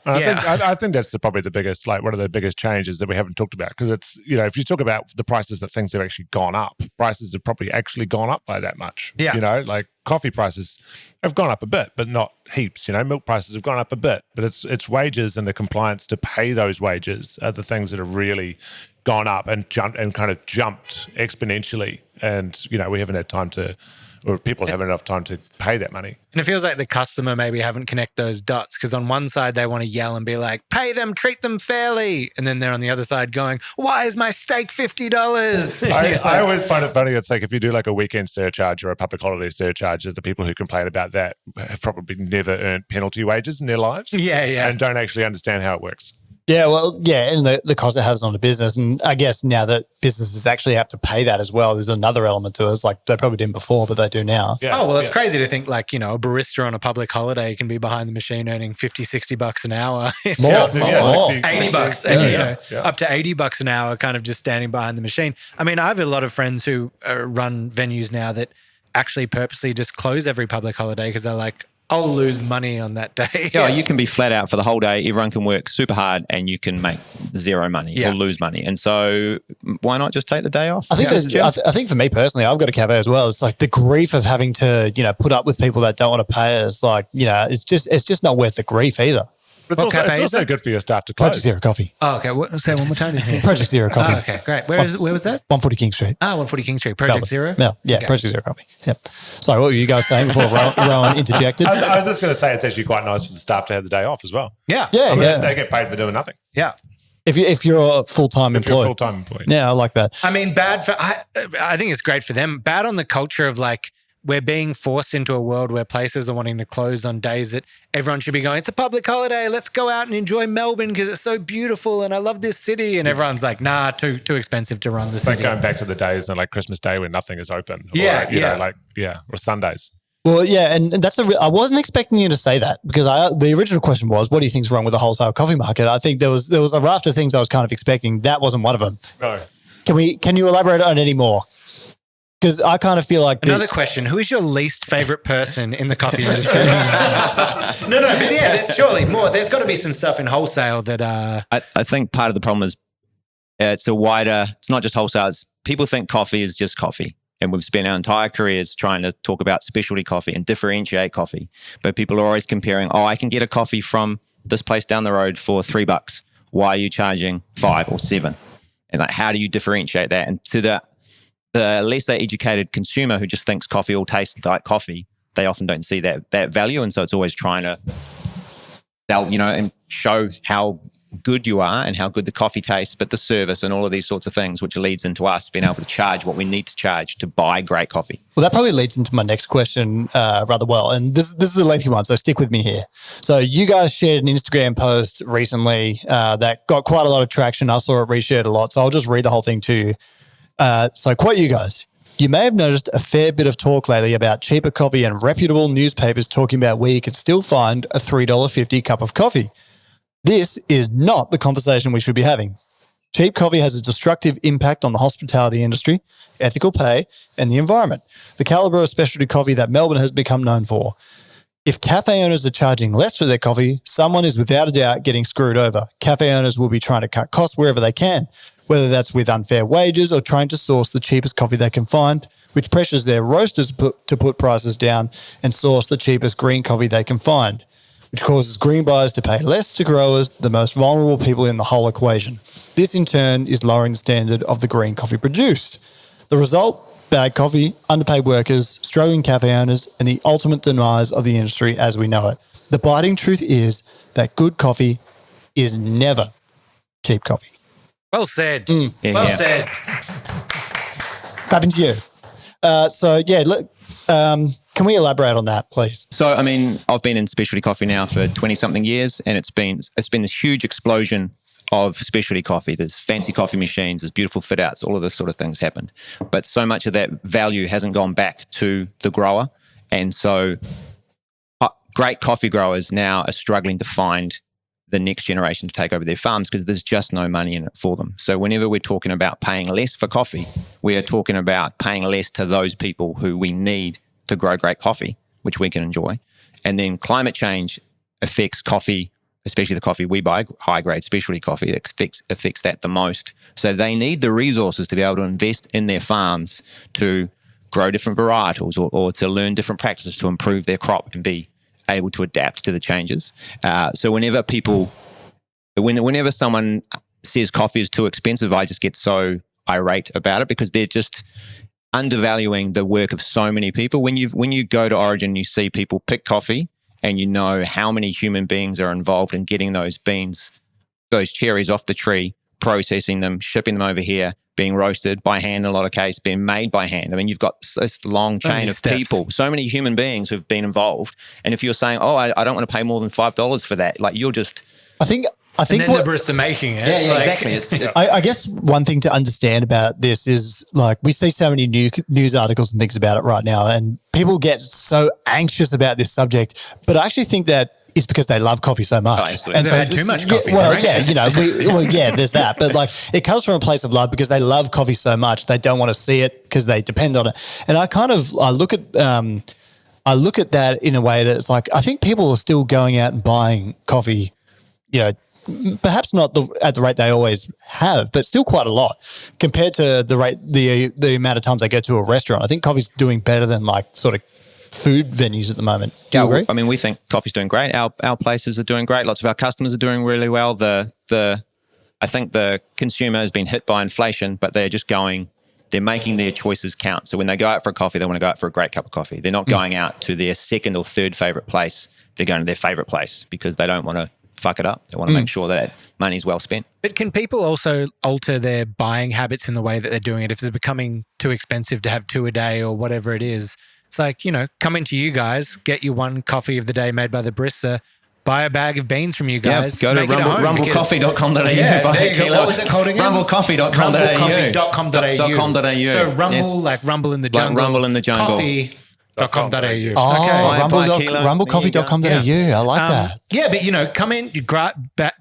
I think that's probably the biggest, like one of the biggest changes that we haven't talked about, because it's, if you talk about the prices that things have actually gone up, prices have probably actually gone up by that much. Yeah. Like coffee prices have gone up a bit, but not heaps. Milk prices have gone up a bit, but it's wages and the compliance to pay those wages are the things that have really gone up and jumped exponentially. And, we haven't had time or people haven't enough time to pay that money. And it feels like the customer maybe haven't connect those dots, because on one side they want to yell and be like, pay them, treat them fairly. And then they're on the other side going, why is my steak $50? I always find it funny. It's like if you do like a weekend surcharge or a public holiday surcharge, the people who complain about that have probably never earned penalty wages in their lives. Yeah. And don't actually understand how it works. Yeah, well, and the cost it has on the business. And I guess now that businesses actually have to pay that as well, there's another element to it. It's like they probably didn't before, but they do now. Yeah. Oh, well, it's crazy to think like, a barista on a public holiday can be behind the machine earning $50, $60 an hour. More. 80 bucks. And, up to $80 an hour kind of just standing behind the machine. I mean, I have a lot of friends who run venues now that actually purposely just close every public holiday because they're like, I'll lose money on that day. Yeah, you can be flat out for the whole day. Everyone can work super hard and you can make zero money or lose money. And so why not just take the day off? I think I think for me personally, I've got a cafe as well. It's like the grief of having to, put up with people that don't want to pay it. It's like, it's just not worth the grief either. But it's also good for your staff to close. Project Zero Coffee. Oh, okay. Say it one more time. Project Zero Coffee. Oh, okay, great. Where was that? 140 King Street. 140 King Street. Project Zero? Yeah, Okay. Project Zero Coffee. Yep. Sorry, what were you guys saying before Rowan interjected? I was just going to say it's actually quite nice for the staff to have the day off as well. Yeah. They get paid for doing nothing. Yeah. If you're a full-time employee. If you're a full-time employee. Yeah, I like that. I mean, bad for, I think it's great for them. Bad on the culture of like, we're being forced into a world where places are wanting to close on days that everyone should be going, it's a public holiday, let's go out and enjoy Melbourne because it's so beautiful and I love this city. And everyone's like, nah, too expensive to run the city. Like going back to the days and like Christmas Day when nothing is open. Or Sundays. Well, yeah, and that's I wasn't expecting you to say that, because the original question was, what do you think's wrong with the wholesale coffee market? I think there was a raft of things I was kind of expecting. That wasn't one of them. No. Can you elaborate on any more? Because I kind of feel like... Another question. Who is your least favorite person in the coffee industry? No, but yeah, there's surely more. There's got to be some stuff in wholesale that... I think part of the problem is it's not just wholesale. People think coffee is just coffee. And we've spent our entire careers trying to talk about specialty coffee and differentiate coffee. But people are always comparing, I can get a coffee from this place down the road for $3. Why are you charging $5 or $7? And like, how do you differentiate that? And to the lesser educated consumer who just thinks coffee all tastes like coffee, they often don't see that value. And so it's always trying to sell, and show how good you are and how good the coffee tastes, but the service and all of these sorts of things, which leads into us being able to charge what we need to charge to buy great coffee. Well, that probably leads into my next question rather well. And this is a lengthy one, so stick with me here. So you guys shared an Instagram post recently that got quite a lot of traction. I saw it reshared a lot. So I'll just read the whole thing to you. So quote you guys, you may have noticed a fair bit of talk lately about cheaper coffee and reputable newspapers talking about where you can still find a $3.50 cup of coffee. This is not the conversation we should be having. Cheap coffee has a destructive impact on the hospitality industry, ethical pay, and the environment, the caliber of specialty coffee that Melbourne has become known for. If cafe owners are charging less for their coffee, someone is without a doubt getting screwed over. Cafe owners will be trying to cut costs wherever they can, whether that's with unfair wages or trying to source the cheapest coffee they can find, which pressures their roasters to put prices down and source the cheapest green coffee they can find, which causes green buyers to pay less to growers, the most vulnerable people in the whole equation. This, in turn, is lowering the standard of the green coffee produced. The result? Bad coffee, underpaid workers, struggling cafe owners, and the ultimate demise of the industry as we know it. The biting truth is that good coffee is never cheap coffee. Well said. Yeah. Said. Clapping to you. Can we elaborate on that, please? So, I mean, I've been in specialty coffee now for 20-something years, and it's been this huge explosion of specialty coffee. There's fancy coffee machines, there's beautiful fit outs, all of this sort of things happened. But so much of that value hasn't gone back to the grower. And so great coffee growers now are struggling to find the next generation to take over their farms because there's just no money in it for them. So whenever we're talking about paying less for coffee, we are talking about paying less to those people who we need to grow great coffee, which we can enjoy. And then climate change affects coffee, especially the coffee we buy, high-grade specialty coffee, it affects that the most. So they need the resources to be able to invest in their farms to grow different varietals or to learn different practices to improve their crop and be able to adapt to the changes. So whenever someone says coffee is too expensive, I just get so irate about it because they're just undervaluing the work of so many people. When you go to Origin, you see people pick coffee and you know how many human beings are involved in getting those beans, those cherries off the tree, processing them, shipping them over here, being roasted by hand in a lot of cases, being made by hand. I mean, you've got this long chain of people, so many human beings who've been involved. And if you're saying, oh, I don't want to pay more than $5 for that, like you're just... I think and then the barista making it. Yeah, exactly. I guess one thing to understand about this is like we see so many news articles and things about it right now, and people get so anxious about this subject. But I actually think that is because they love coffee so much. Oh, absolutely. And they've had too much coffee. There's that. But like it comes from a place of love because they love coffee so much. They don't want to see it because they depend on it. And I look at that in a way that it's like I think people are still going out and buying coffee, perhaps not at the rate they always have, but still quite a lot compared to the amount of times they go to a restaurant. I think coffee's doing better than like sort of food venues at the moment. Do you agree? I mean, we think coffee's doing great. Our places are doing great. Lots of our customers are doing really well. I think the consumer has been hit by inflation, but they're making their choices count. So when they go out for a coffee, they want to go out for a great cup of coffee. They're not going out to their second or third favorite place. They're going to their favorite place because they don't want to fuck it up. They want to make sure that money's well spent. But can people also alter their buying habits in the way that they're doing it? If it's becoming too expensive to have 2 a day or whatever it is, it's like, come into you guys, get you one coffee of the day made by the barista, buy a bag of beans from you guys. Go to rumblecoffee.com.au. Yeah, there you go. What was it called again? Rumblecoffee.com.au. Rumblecoffee.com.au. So Rumble, like Rumble in the Jungle. Like Rumble in the Jungle. Coffee.com.au. Okay. Rumblecoffee.com.au. I like that. Yeah, but come in, you grab a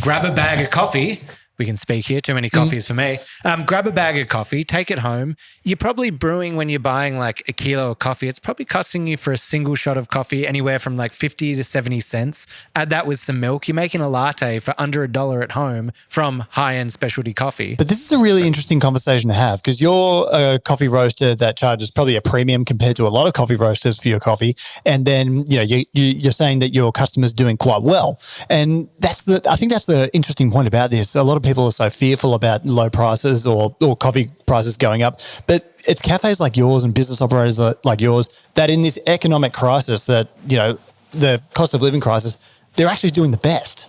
bag of coffee. We can speak here. Too many coffees for me. Grab a bag of coffee, take it home. You're probably brewing when you're buying like a kilo of coffee. It's probably costing you for a single shot of coffee anywhere from like 50 to 70 cents. Add that with some milk. You're making a latte for under $1 at home from high-end specialty coffee. But this is a really interesting conversation to have because you're a coffee roaster that charges probably a premium compared to a lot of coffee roasters for your coffee. And then, you're saying that your customer's doing quite well. And I think that's the interesting point about this. A lot of people are so fearful about low prices or coffee prices going up, but it's cafes like yours and business operators like yours that in this economic crisis that, the cost of living crisis, they're actually doing the best.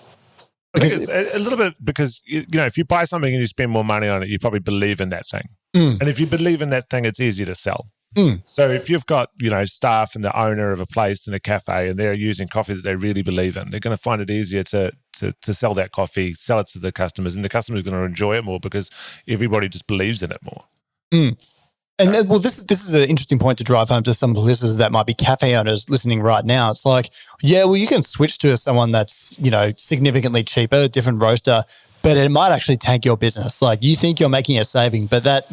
Because a little bit because, if you buy something and you spend more money on it, you probably believe in that thing. And if you believe in that thing, it's easier to sell. So if you've got, staff and the owner of a place in a cafe and they're using coffee that they really believe in, they're going to find it easier to sell that coffee, sell it to the customers, and the customer's going to enjoy it more because everybody just believes in it more. And this is an interesting point to drive home to some of the listeners that might be cafe owners listening right now. It's like, you can switch to someone that's, significantly cheaper, different roaster, but it might actually tank your business. Like you think you're making a saving, but that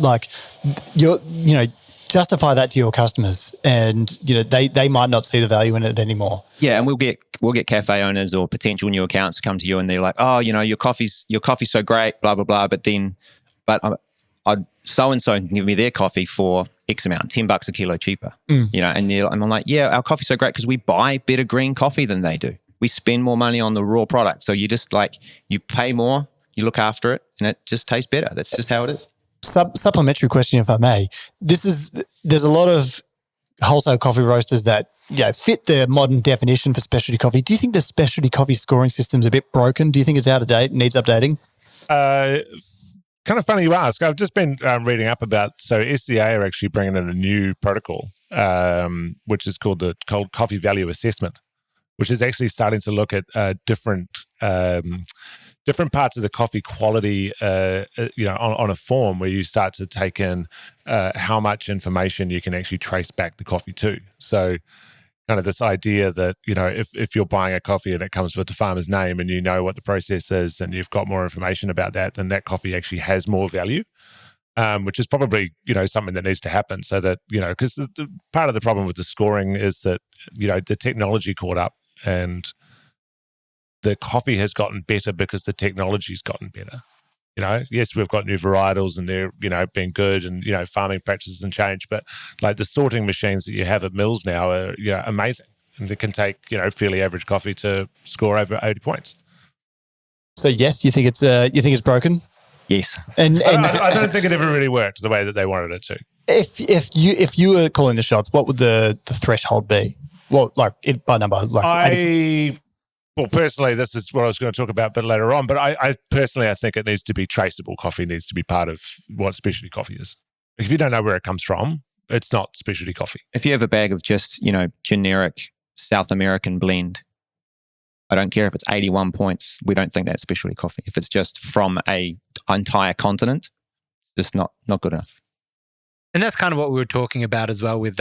justify that to your customers and, they might not see the value in it anymore. Yeah. And we'll get cafe owners or potential new accounts to come to you and they're like, oh, your coffee's so great, blah, blah, blah. But so-and-so can give me their coffee for X amount, $10 a kilo cheaper, and I'm like, yeah, our coffee's so great because we buy better green coffee than they do. We spend more money on the raw product. So you just you pay more, you look after it and it just tastes better. That's just how it is. Supplementary question, if I may. There's a lot of wholesale coffee roasters that fit the modern definition for specialty coffee. Do you think the specialty coffee scoring system's a bit broken? Do you think it's out of date, needs updating? Kind of funny you ask. I've just been reading up about, so SCA are actually bringing in a new protocol, which is called the Cold Coffee Value Assessment, which is actually starting to look at different parts of the coffee quality, on a form where you start to take in how much information you can actually trace back the coffee to. So kind of this idea that, if you're buying a coffee and it comes with the farmer's name and you know what the process is and you've got more information about that, then that coffee actually has more value, which is probably, something that needs to happen so that, because the part of the problem with the scoring is that, the technology caught up and the coffee has gotten better because the technology's gotten better. Yes, we've got new varietals and they're, been good and, farming practices and change, but like the sorting machines that you have at mills now are, amazing. And they can take, fairly average coffee to score over 80 points. So yes, you think it's broken? Yes. And I don't think it ever really worked the way that they wanted it to. If you were calling the shots, what would the threshold be? Well, like by number, like Well, personally, this is what I was going to talk about a bit later on, but I personally think it needs to be traceable. Coffee needs to be part of what specialty coffee is. If you don't know where it comes from, it's not specialty coffee. If you have a bag of just, generic South American blend, I don't care if it's 81 points, we don't think that's specialty coffee. If it's just from a entire continent, it's just not good enough. And that's kind of what we were talking about as well with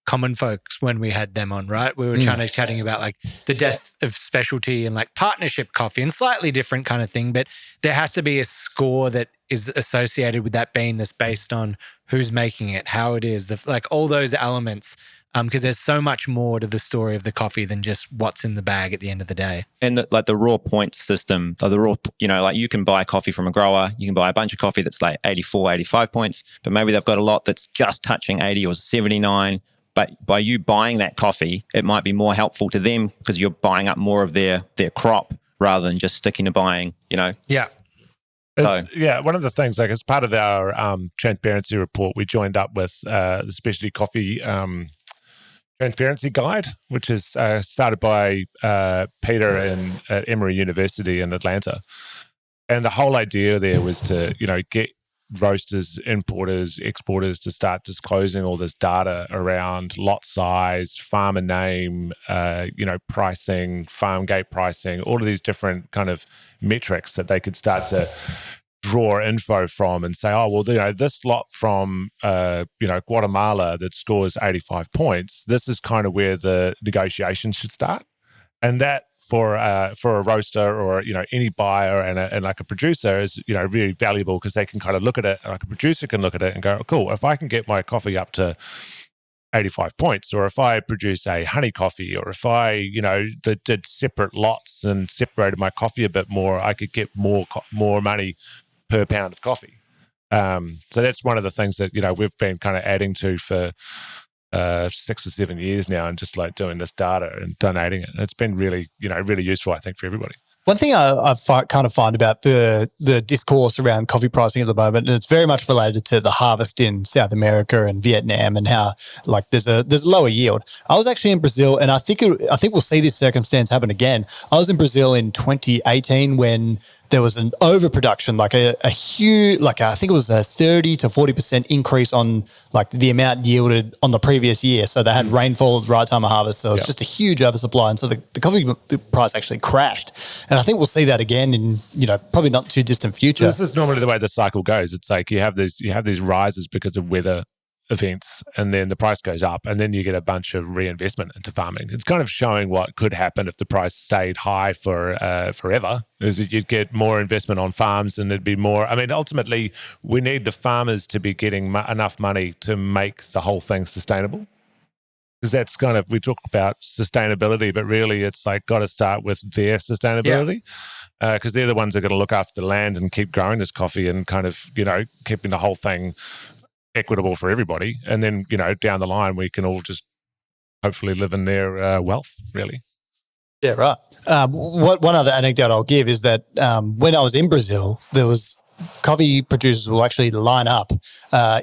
common folks when we had them on, right? We were chatting about like the death of specialty and like partnership coffee and slightly different kind of thing, but there has to be a score that is associated with that bean that's based on who's making it, how it is, like all those elements, because there's so much more to the story of the coffee than just what's in the bag at the end of the day. And the raw points system, or the raw, like you can buy coffee from a grower, you can buy a bunch of coffee that's like 84, 85 points, but maybe they've got a lot that's just touching 80 or 79. But by you buying that coffee, it might be more helpful to them because you're buying up more of their crop rather than just sticking to buying, Yeah. One of the things, like as part of our transparency report, we joined up with the Specialty Coffee Transparency Guide, which is started by Peter at Emory University in Atlanta. And the whole idea there was to, get roasters, importers, exporters to start disclosing all this data around lot size, farmer name, pricing, farm gate pricing, all of these different kind of metrics that they could start to draw info from and say, oh, well, this lot from, Guatemala that scores 85 points, this is kind of where the negotiations should start. And that for a roaster or, any buyer and like a producer is, really valuable because they can kind of look at it, like a producer can look at it and go, oh, cool, if I can get my coffee up to 85 points, or if I produce a honey coffee, or if I, did separate lots and separated my coffee a bit more, I could get more money per pound of coffee. So that's one of the things that, we've been kind of adding to for 6 or 7 years now, and just like doing this data and donating it. It's been really, really useful, I think, for everybody. One thing I kind of find about the discourse around coffee pricing at the moment, and it's very much related to the harvest in South America and Vietnam and how like there's a lower yield. I was actually in Brazil, and I think we'll see this circumstance happen again. I was in Brazil in 2018 when there was an overproduction, like a huge, like I think it was a 30 to 40% increase on like the amount yielded on the previous year. So they had rainfall at the right time of harvest. So it was just a huge oversupply. And so the coffee price actually crashed. And I think we'll see that again in, probably not too distant future. This is normally the way the cycle goes. It's like you have these rises because of weather events, and then the price goes up, and then you get a bunch of reinvestment into farming. It's kind of showing what could happen if the price stayed high for forever, is that you'd get more investment on farms, and there'd be more. I mean, ultimately, we need the farmers to be getting enough money to make the whole thing sustainable. Because that's kind of, we talk about sustainability, but really it's like got to start with their sustainability. Because they're the ones that are going to look after the land and keep growing this coffee and kind of, keeping the whole thing equitable for everybody. And then, down the line, we can all just hopefully live in their wealth, really. Yeah, right. One other anecdote I'll give is that when I was in Brazil, there was coffee producers will actually line up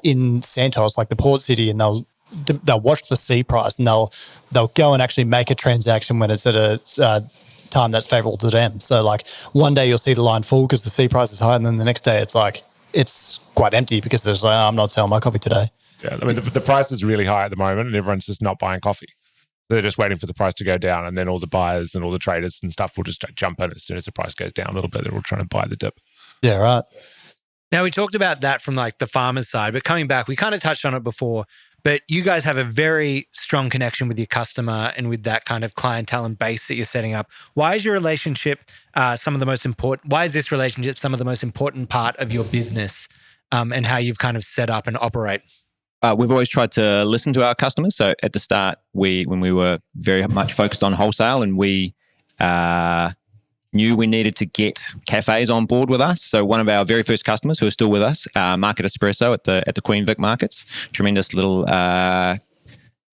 in Santos, like the port city, and they'll watch the C price, and they'll go and actually make a transaction when it's at a time that's favorable to them. So like one day you'll see the line full because the C price is high, and then the next day it's quite empty because there's like, I'm not selling my coffee today. Yeah, I mean the price is really high at the moment, and everyone's just not buying coffee. They're just waiting for the price to go down, and then all the buyers and all the traders and stuff will just jump in as soon as the price goes down a little bit. They're all trying to buy the dip. Yeah, right. Now, we talked about that from like the farmer's side, but coming back, we kind of touched on it before, but you guys have a very strong connection with your customer and with that kind of clientele and base that you're setting up. Why is your relationship some of the most important? Why is this relationship some of the most important part of your business and how you've kind of set up and operate? We've always tried to listen to our customers. So at the start, when we were very much focused on wholesale, and we knew we needed to get cafes on board with us. So one of our very first customers who are still with us, Market Espresso at the Queen Vic Markets, tremendous little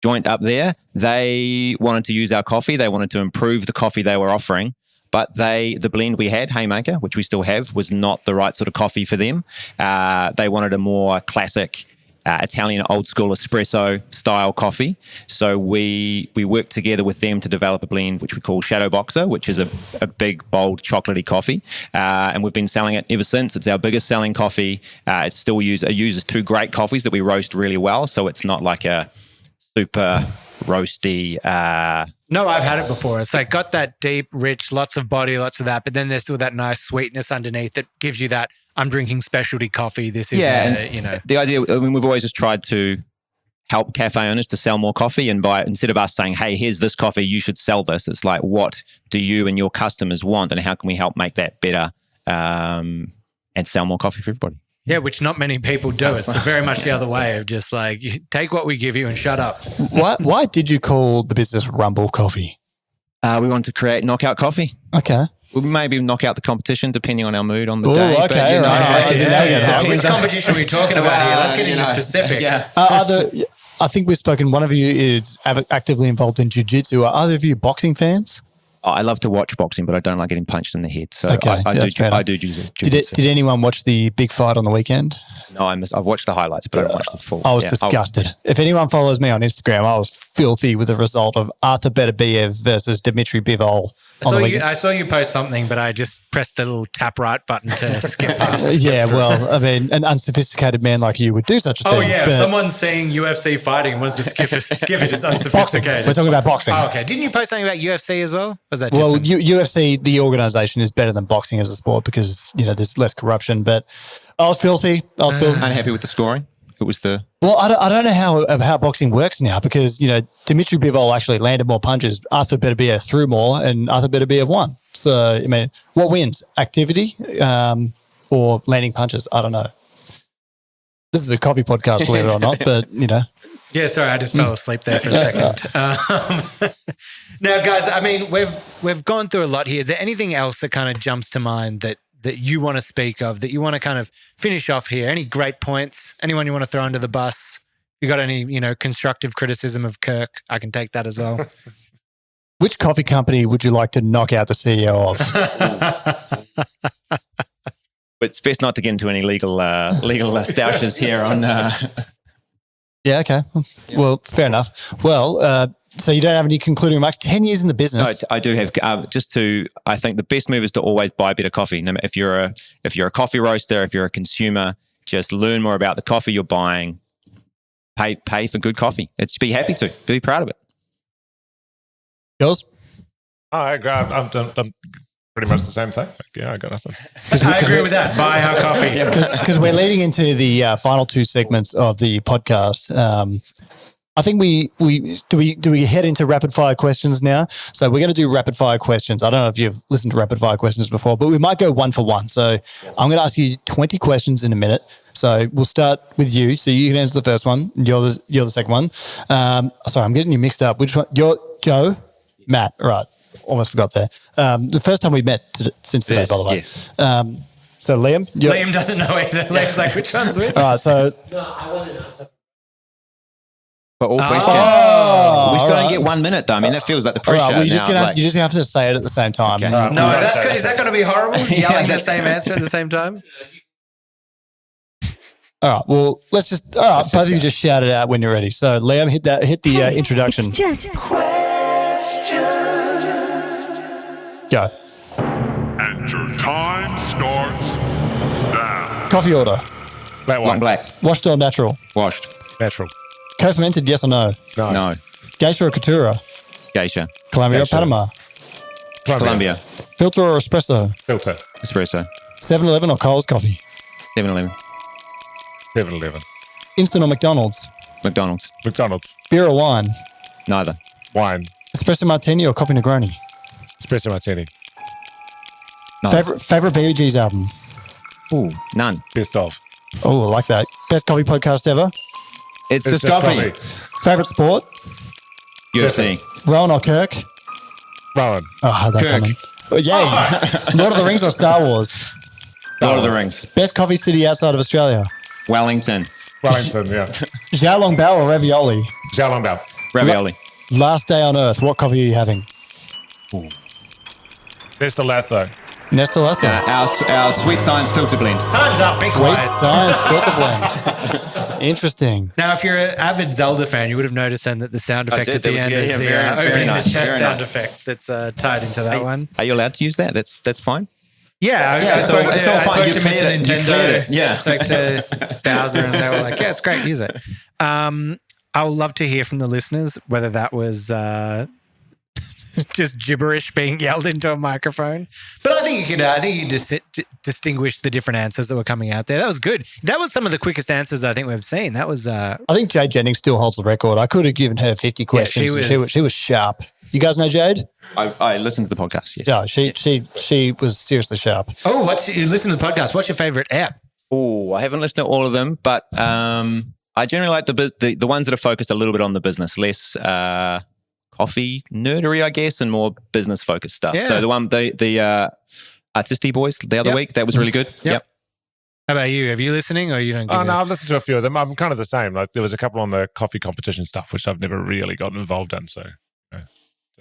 joint up there. They wanted to use our coffee. They wanted to improve the coffee they were offering. But the blend we had, Haymaker, which we still have, was not the right sort of coffee for them. They wanted a more classic Italian old school espresso style coffee. So we worked together with them to develop a blend which we call Shadow Boxer, which is a big, bold, chocolatey coffee. And we've been selling it ever since. It's our biggest selling coffee. It still uses two great coffees that we roast really well. So it's not like a super roasty. No, I've had it before. It's like got that deep, rich, lots of body, lots of that, but then there's still that nice sweetness underneath that gives you that, I'm drinking specialty coffee. This is, the idea, we've always just tried to help cafe owners to sell more coffee, and instead of us saying, hey, here's this coffee, you should sell this. It's like, what do you and your customers want, and how can we help make that better and sell more coffee for everybody? Yeah, which not many people do. It's very much the other way of just like, you take what we give you and shut up. Why did you call the business Rumble Coffee? We wanted to create knockout coffee. Okay. We maybe knock out the competition depending on our mood on the day. Okay, right. Which competition are we talking about here? Let's get into specifics. Yeah. I think we've spoken, one of you is actively involved in jiu-jitsu. Are either of you boxing fans? I love to watch boxing, but I don't like getting punched in the head. So okay, I do jiu-jitsu. Did anyone watch the big fight on the weekend? No, I've watched the highlights, but I haven't watched the full. I was disgusted. If anyone follows me on Instagram, I was filthy with the result of Arthur Beterbiev versus Dmitry Bivol. I saw you post something, but I just pressed the little tap right button to skip past. Well, I mean, an unsophisticated man like you would do such a thing. Oh, yeah. If someone's seeing UFC fighting and wants to skip it, it's unsophisticated. Boxing. We're talking about boxing. Oh, okay. Didn't you post something about UFC as well? Was that different? Well, UFC, the organization, is better than boxing as a sport because, there's less corruption. But I was filthy. Unhappy with the scoring. It was the... Well, I don't know how boxing works now because, Dmitry Bivol actually landed more punches. Arthur Beterbiev threw more and Arthur Beterbiev won. So, I mean, what wins? Activity or landing punches? I don't know. This is a coffee podcast, believe it or not, but, Yeah, sorry, I just fell asleep there for a second. Now, guys, I mean, we've gone through a lot here. Is there anything else that kind of jumps to mind that you want to speak of, that you want to kind of finish off here? Any great points? Anyone you want to throw under the bus? You got any, constructive criticism of Kirk? I can take that as well. Which coffee company would you like to knock out the CEO of? But it's best not to get into any legal stoushes here on... Yeah, okay. Well, fair enough. Well, so you don't have any concluding remarks? 10 years in the business. No, I do have. I think the best move is to always buy better coffee. If you're a coffee roaster, if you're a consumer, just learn more about the coffee you're buying. Pay for good coffee. It's be happy to. Be proud of it. Yours? I agree. I'm pretty much the same thing. Yeah, I got nothing. I agree with that. Buy our coffee. Because we're leading into the final two segments of the podcast. I think we head into rapid fire questions now. So we're going to do rapid fire questions. I don't know if you've listened to rapid fire questions before, but we might go one for one. So I'm going to ask you 20 questions in a minute. So we'll start with you. So you can answer the first one. And you're the second one. Sorry, I'm getting you mixed up. Which one? You're Joe, Matt. Right. Almost forgot there. The first time we met since today, by the way. Yes. So Liam? Liam doesn't know either. Liam's like, which one's which? All right, so... No, I want an answer. For all questions. We still only get 1 minute though. I mean, that feels like the pressure. All right, well, you just have to say it at the same time. Okay. No, that's good. Is that going to be horrible? Yelling the same answer at the same time? All right, well, both of you just shout it out when you're ready. So Liam, hit the introduction. It's just questions. Go. And your time starts now. Coffee order. Long black. Washed or natural? Washed. Natural. Co-fermented, yes or no? No. Geisha or Katura? Geisha. Colombia Geisha. or Panama? Colombia. Filter or espresso? Filter. Espresso. 7-Eleven or Coles coffee? 7-Eleven. 7-Eleven. Instant or McDonald's? McDonald's. McDonald's. Beer or wine? Neither. Wine. Espresso martini or coffee Negroni? Espresso martini. Neither. Favorite BG's album? Ooh, none. Best of. Oh, I like that. Best coffee podcast ever? It's just coffee. Favorite sport? UFC. Rowan or Kirk? Rowan. Oh, I had that Kirk. coming. Oh, yay. Lord of the Rings or Star Wars? Lord of the Rings. Best coffee city outside of Australia? Wellington. Wellington, yeah. Xiaolongbao or ravioli? Xiaolongbao. Ravioli. Last day on earth, what coffee are you having? Nestle Lasso. Nestle Lasso. Our Sweet Science Filter Blend. Time's up. Be Sweet quiet. Science Filter Blend. Interesting. Now, if you're an avid Zelda fan, you would have noticed then that the sound effect did. at the There was- end yeah, is yeah, the very opening nice, the chest very sound nice. effect that's tied into that one. Are you allowed to use that? That's fine. Yeah, it's all fine. I spoke You to cleared Mr. it. You Nintendo. cleared it. Yeah. I spoke to Bowser, and they were like, "Yeah, it's great, use it." I would love to hear from the listeners whether that was just gibberish being yelled into a microphone. But I think you could. I think you distinguish the different answers that were coming out there. That was good. That was some of the quickest answers I think we've seen. That was. I think Jade Jennings still holds the record. I could have given her 50 questions. she She was sharp. You guys know Jade? I listened to the podcast, yes. Yeah, she was seriously sharp. Oh, you listen to the podcast? What's your favorite app? Oh, I haven't listened to all of them, but I generally like the ones that are focused a little bit on the business, less coffee nerdery, I guess, and more business focused stuff. Yeah. So the Artisti Boys the other week, that was really good. Yep. How about you? Have you listening or you don't? Oh, no, I've listened to a few of them. I'm kind of the same. Like there was a couple on the coffee competition stuff, which I've never really gotten involved in. So,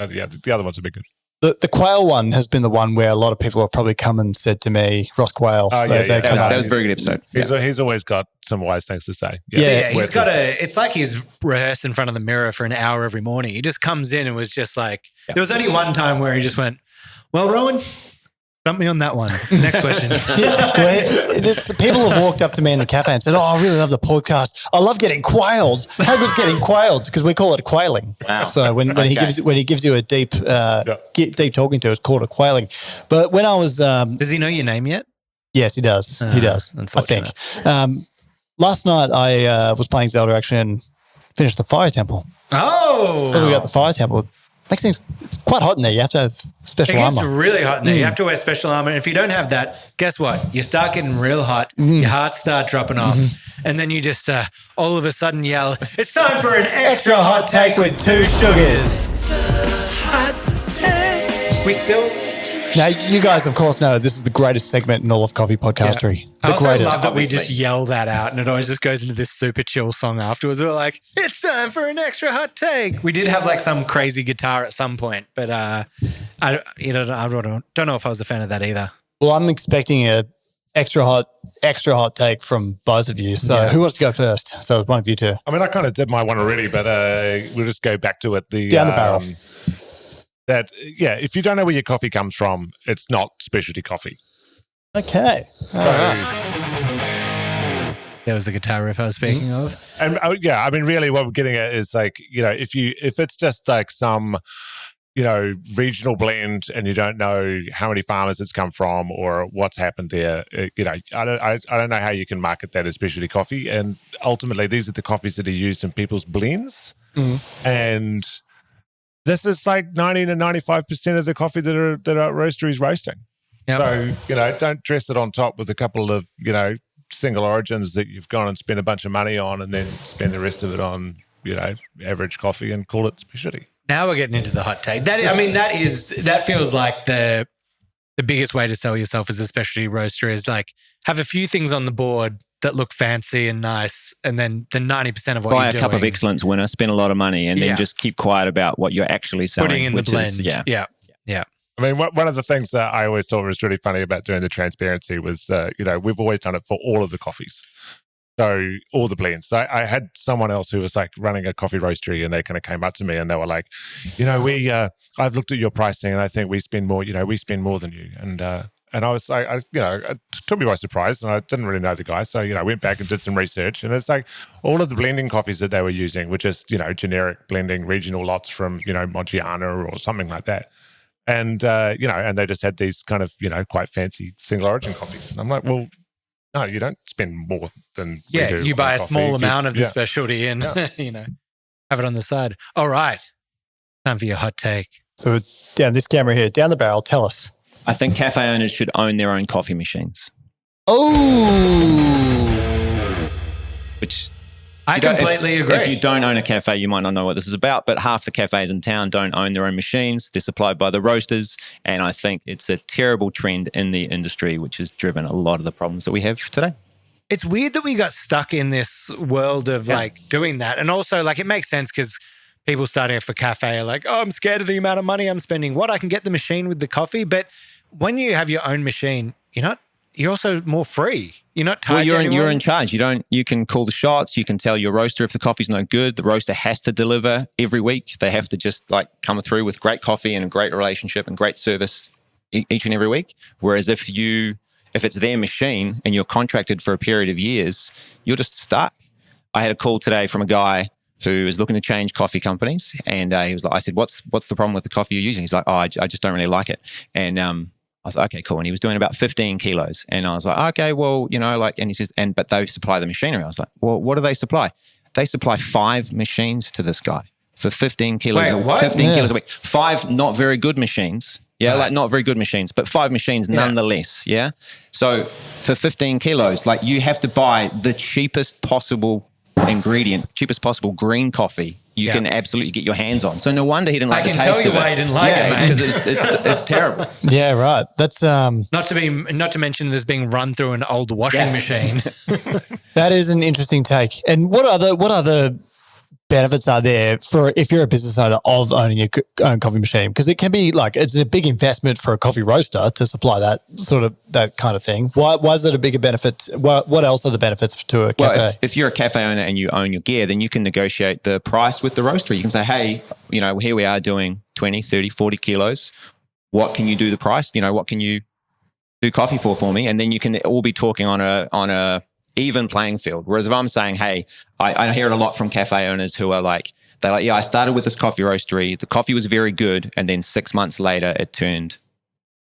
yeah, the other ones have been good. The Quail one has been the one where a lot of people have probably come and said to me, Ross Quail. Oh, yeah, yeah. That was a very good episode. He's always got some wise things to say. Yeah, He's got it's like he's rehearsed in front of the mirror for an hour every morning. He just comes in and was just like, there was only one time where he just went, "Well, Rowan, dump me on that one." Next question. People have walked up to me in the cafe and said, "Oh, I really love the podcast. I love getting quailed. How good's getting quailed?" Because we call it quailing. Wow. So when he gives you a deep deep talking to, it's called a quailing. But when I was Does he know your name yet? yes, he does. He does. I think. Unfortunate. Last night I was playing Zelda actually and finished the Fire Temple. Oh. So we got the Fire Temple. Makes things it's quite hot in there. You have to have special It gets armor. really hot in there. You have to wear special armor. And if you don't have that, guess what? You start getting real hot. Your heart start dropping off. And then you just all of a sudden yell, "It's time for an extra hot take with 2 sugars." Hot take. We still... Now, you guys, of course, know this is the greatest segment in all of coffee podcastery. I The also greatest. love that we just obviously. yell that out and it always just goes into this super chill song afterwards. We're like, "It's time for an extra hot take." We did have like some crazy guitar at some point, but I don't know if I was a fan of that either. Well, I'm expecting a extra hot take from both of you. So who wants to go first? So one of you two. I mean, I kind of did my one already, but we'll just go back to it. Down the barrel. If you don't know where your coffee comes from, it's not specialty coffee. Okay. There was the guitar riff I was speaking of. And I mean, really, what we're getting at is like, if it's just like some, regional blend, and you don't know how many farmers it's come from or what's happened there, I don't know how you can market that as specialty coffee. And ultimately, these are the coffees that are used in people's blends, and this is like 90 to 95% of the coffee that are roasteries roasting. Yep. So don't dress it on top with a couple of single origins that you've gone and spent a bunch of money on, and then spend the rest of it on average coffee and call it specialty. Now we're getting into the hot take. That feels like the biggest way to sell yourself as a specialty roaster is like have a few things on the board that look fancy and nice, and then the 90% of what Buy you're a doing. Cup of Excellence winner, spend a lot of money, and then just keep quiet about what you're actually selling. Putting in the blend. Yeah. I mean, one of the things that I always thought was really funny about doing the transparency was, we've always done it for all of the coffees. So all the blends. I had someone else who was like running a coffee roastery, and they kind of came up to me and they were like, I've looked at your pricing and I think we spend more than you. And I was like, it took me by surprise, and I didn't really know the guy. So, I went back and did some research, and it's like all of the blending coffees that they were using were just, generic blending regional lots from, Montgiana or something like that. And, and they just had these kind of, quite fancy single origin coffees. And I'm like, well, No, you don't spend more than we Yeah, do you buy on a coffee. small amount of the Yeah. specialty and, have it on the side. All right. Time for your hot take. So down this camera here, down the barrel, tell us. I think cafe owners should own their own coffee machines. Oh, Which I completely agree. If you don't own a cafe, you might not know what this is about, but half the cafes in town don't own their own machines. They're supplied by the roasters. And I think it's a terrible trend in the industry, which has driven a lot of the problems that we have today. It's weird that we got stuck in this world of like doing that. And also like it makes sense because people starting off a cafe are like, oh, I'm scared of the amount of money I'm spending. What, I can get the machine with the coffee. But when you have your own machine, you're also more free. You're not tied to anyone. You're in charge. You can call the shots. You can tell your roaster if the coffee's no good. The roaster has to deliver every week. They have to just like come through with great coffee and a great relationship and great service each and every week. Whereas if it's their machine and you're contracted for a period of years, you're just stuck. I had a call today from a guy who is looking to change coffee companies. And he was like, I said, what's the problem with the coffee you're using? He's like, I just don't really like it. And I was like, okay, cool. And he was doing about 15 kilos. And I was like, okay, well, and he says, but they supply the machinery. I was like, well, what do they supply? They supply 5 machines to this guy for 15 kilos, kilos a week. 5 not very good machines. Yeah, like not very good machines, but 5 machines nonetheless. Yeah. So for 15 kilos, like you have to buy the cheapest possible ingredient, cheapest possible green coffee you can absolutely get your hands on. So no wonder he didn't like the taste of it. I can tell you why he didn't like it, man. Because it's terrible. yeah, right. That's not to mention this being run through an old washing machine. that is an interesting take. And what other benefits are there for if you're a business owner of owning your own coffee machine? Because it can be like it's a big investment for a coffee roaster to supply that kind of thing. Why is it a bigger benefit? What else are the benefits to a cafe? Well, if you're a cafe owner and you own your gear, then you can negotiate the price with the roaster. You can say, hey, here we are doing 20, 30, 40 kilos. What can you do the price? What can you do coffee for me? And then you can all be talking on a even playing field. Whereas if I'm saying, hey, I hear it a lot from cafe owners who are like, I started with this coffee roastery. The coffee was very good. And then 6 months later, it turned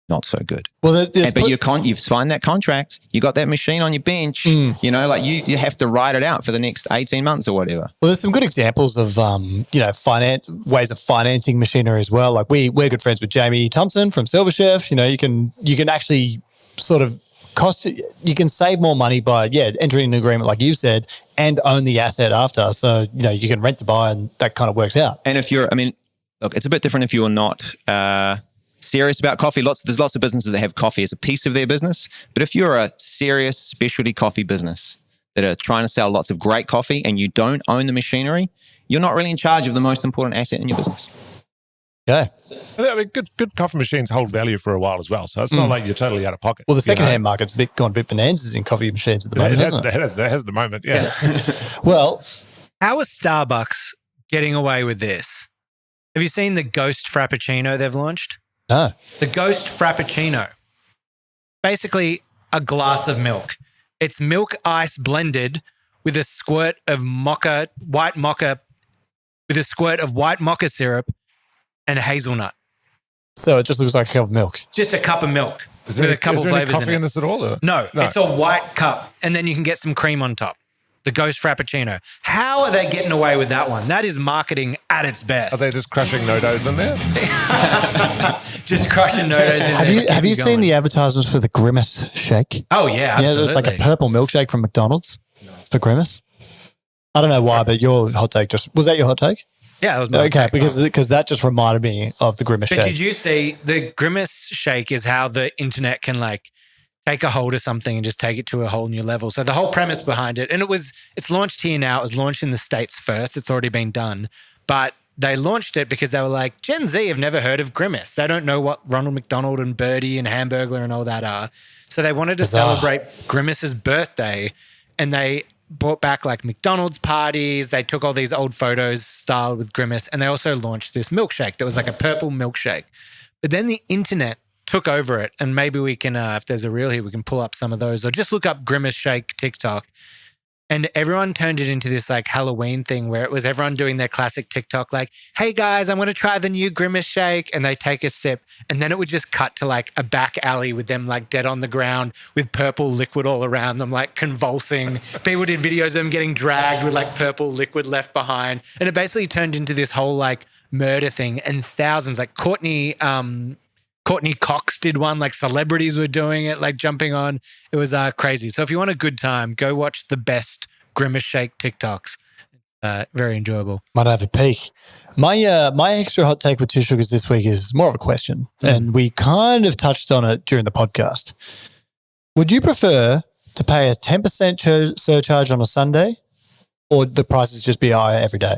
not so good. Well, but you've signed that contract. You got that machine on your bench. You have to ride it out for the next 18 months or whatever. Well, there's some good examples of, ways of financing machinery as well. Like we're good friends with Jamie Thompson from Silver Chef. You can actually sort of you can save more money by entering an agreement like you said and own the asset after. So you can rent to buy and that kind of works out. And if look, it's a bit different if you're not serious about coffee. There's lots of businesses that have coffee as a piece of their business. But if you're a serious specialty coffee business that are trying to sell lots of great coffee and you don't own the machinery, you're not really in charge of the most important asset in your business. Yeah. Good coffee machines hold value for a while as well. So it's not like you're totally out of pocket. Well, the secondhand market's gone a bit bonanzas in coffee machines at the moment, hasn't it? It has at the moment, yeah. Well, how is Starbucks getting away with this? Have you seen the Ghost Frappuccino they've launched? No. The Ghost Frappuccino. Basically a glass of milk. It's milk ice blended with a squirt of white mocha syrup and hazelnut. So it just looks like a cup of milk. Just a cup of milk with a couple flavors in it. Is there any coffee in this at all? Or? No, it's a white cup, and then you can get some cream on top. The Ghost Frappuccino. How are they getting away with that one? That is marketing at its best. Are they just crushing no-dos in there? Just crushing no-dos in there. Have you seen the advertisements for the Grimace shake? Oh, yeah, absolutely. Yeah, there's like a purple milkshake from McDonald's for Grimace. I don't know why, but your hot take was that your hot take? Yeah, that was my okay, because that just reminded me of the Grimace shake. But did you see the Grimace shake is how the internet can take a hold of something and just take it to a whole new level. So the whole premise behind it, and it's launched here now. It was launched in the States first. It's already been done, but they launched it because they were like, Gen Z have never heard of Grimace. They don't know what Ronald McDonald and Birdie and Hamburglar and all that are. So they wanted to celebrate Grimace's birthday, and they brought back McDonald's parties. They took all these old photos styled with Grimace, and they also launched this milkshake that was like a purple milkshake. But then the internet took over it, and maybe we can, if there's a reel here, we can pull up some of those, or just look up Grimace Shake TikTok. And everyone turned it into this like Halloween thing where it was everyone doing their classic TikTok, like, hey guys, I'm going to try the new Grimace shake. And they take a sip. And then it would just cut to like a back alley with them like dead on the ground with purple liquid all around them, like convulsing. People did videos of them getting dragged with like purple liquid left behind. And it basically turned into this whole like murder thing. And thousands, like Courtney Cox did one, like celebrities were doing it, like jumping on. It was crazy. So if you want a good time, go watch the best Grimace Shake TikToks. Very enjoyable. Might have a peek. My extra hot take with Two Sugars this week is more of a question, and we kind of touched on it during the podcast. Would you prefer to pay a 10% surcharge on a Sunday, or the prices just be higher every day?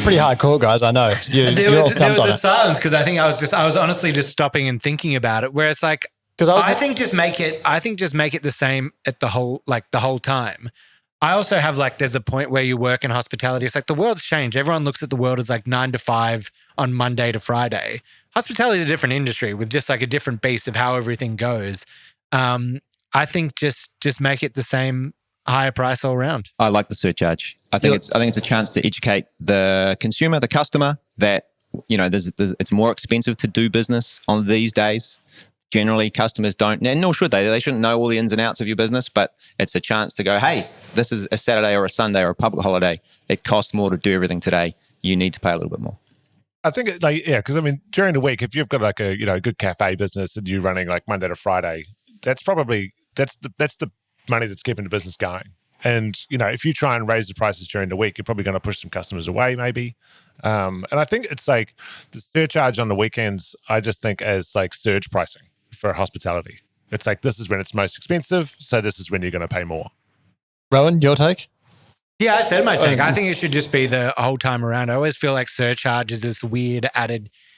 Pretty hardcore, guys. I know you're all stumped on it. There was a silence because I think I was honestly just stopping and thinking about it. Where it's like, I think just make it the same at the whole time. I also have like, there's a point where you work in hospitality. It's like the world's changed. Everyone looks at the world as like 9 to 5 on Monday to Friday. Hospitality is a different industry with just like a different base of how everything goes. I think just make it the same higher price all around. I like the surcharge. I think it's a chance to educate the consumer, the customer, that it's more expensive to do business on these days. Generally, customers don't, and nor should they. They shouldn't know all the ins and outs of your business, but it's a chance to go, hey, this is a Saturday or a Sunday or a public holiday. It costs more to do everything today. You need to pay a little bit more. I think because I mean, during the week, if you've got like a good cafe business and you're running like Monday to Friday, that's the money that's keeping the business going. And if you try and raise the prices during the week, you're probably going to push some customers away, maybe. And I think it's like the surcharge on the weekends. I just think as like surge pricing for hospitality. It's like this is when it's most expensive, so this is when you're going to pay more. Rowan, your take? Yeah, I said my take. I think it should just be the whole time around. I always feel like surcharge is this weird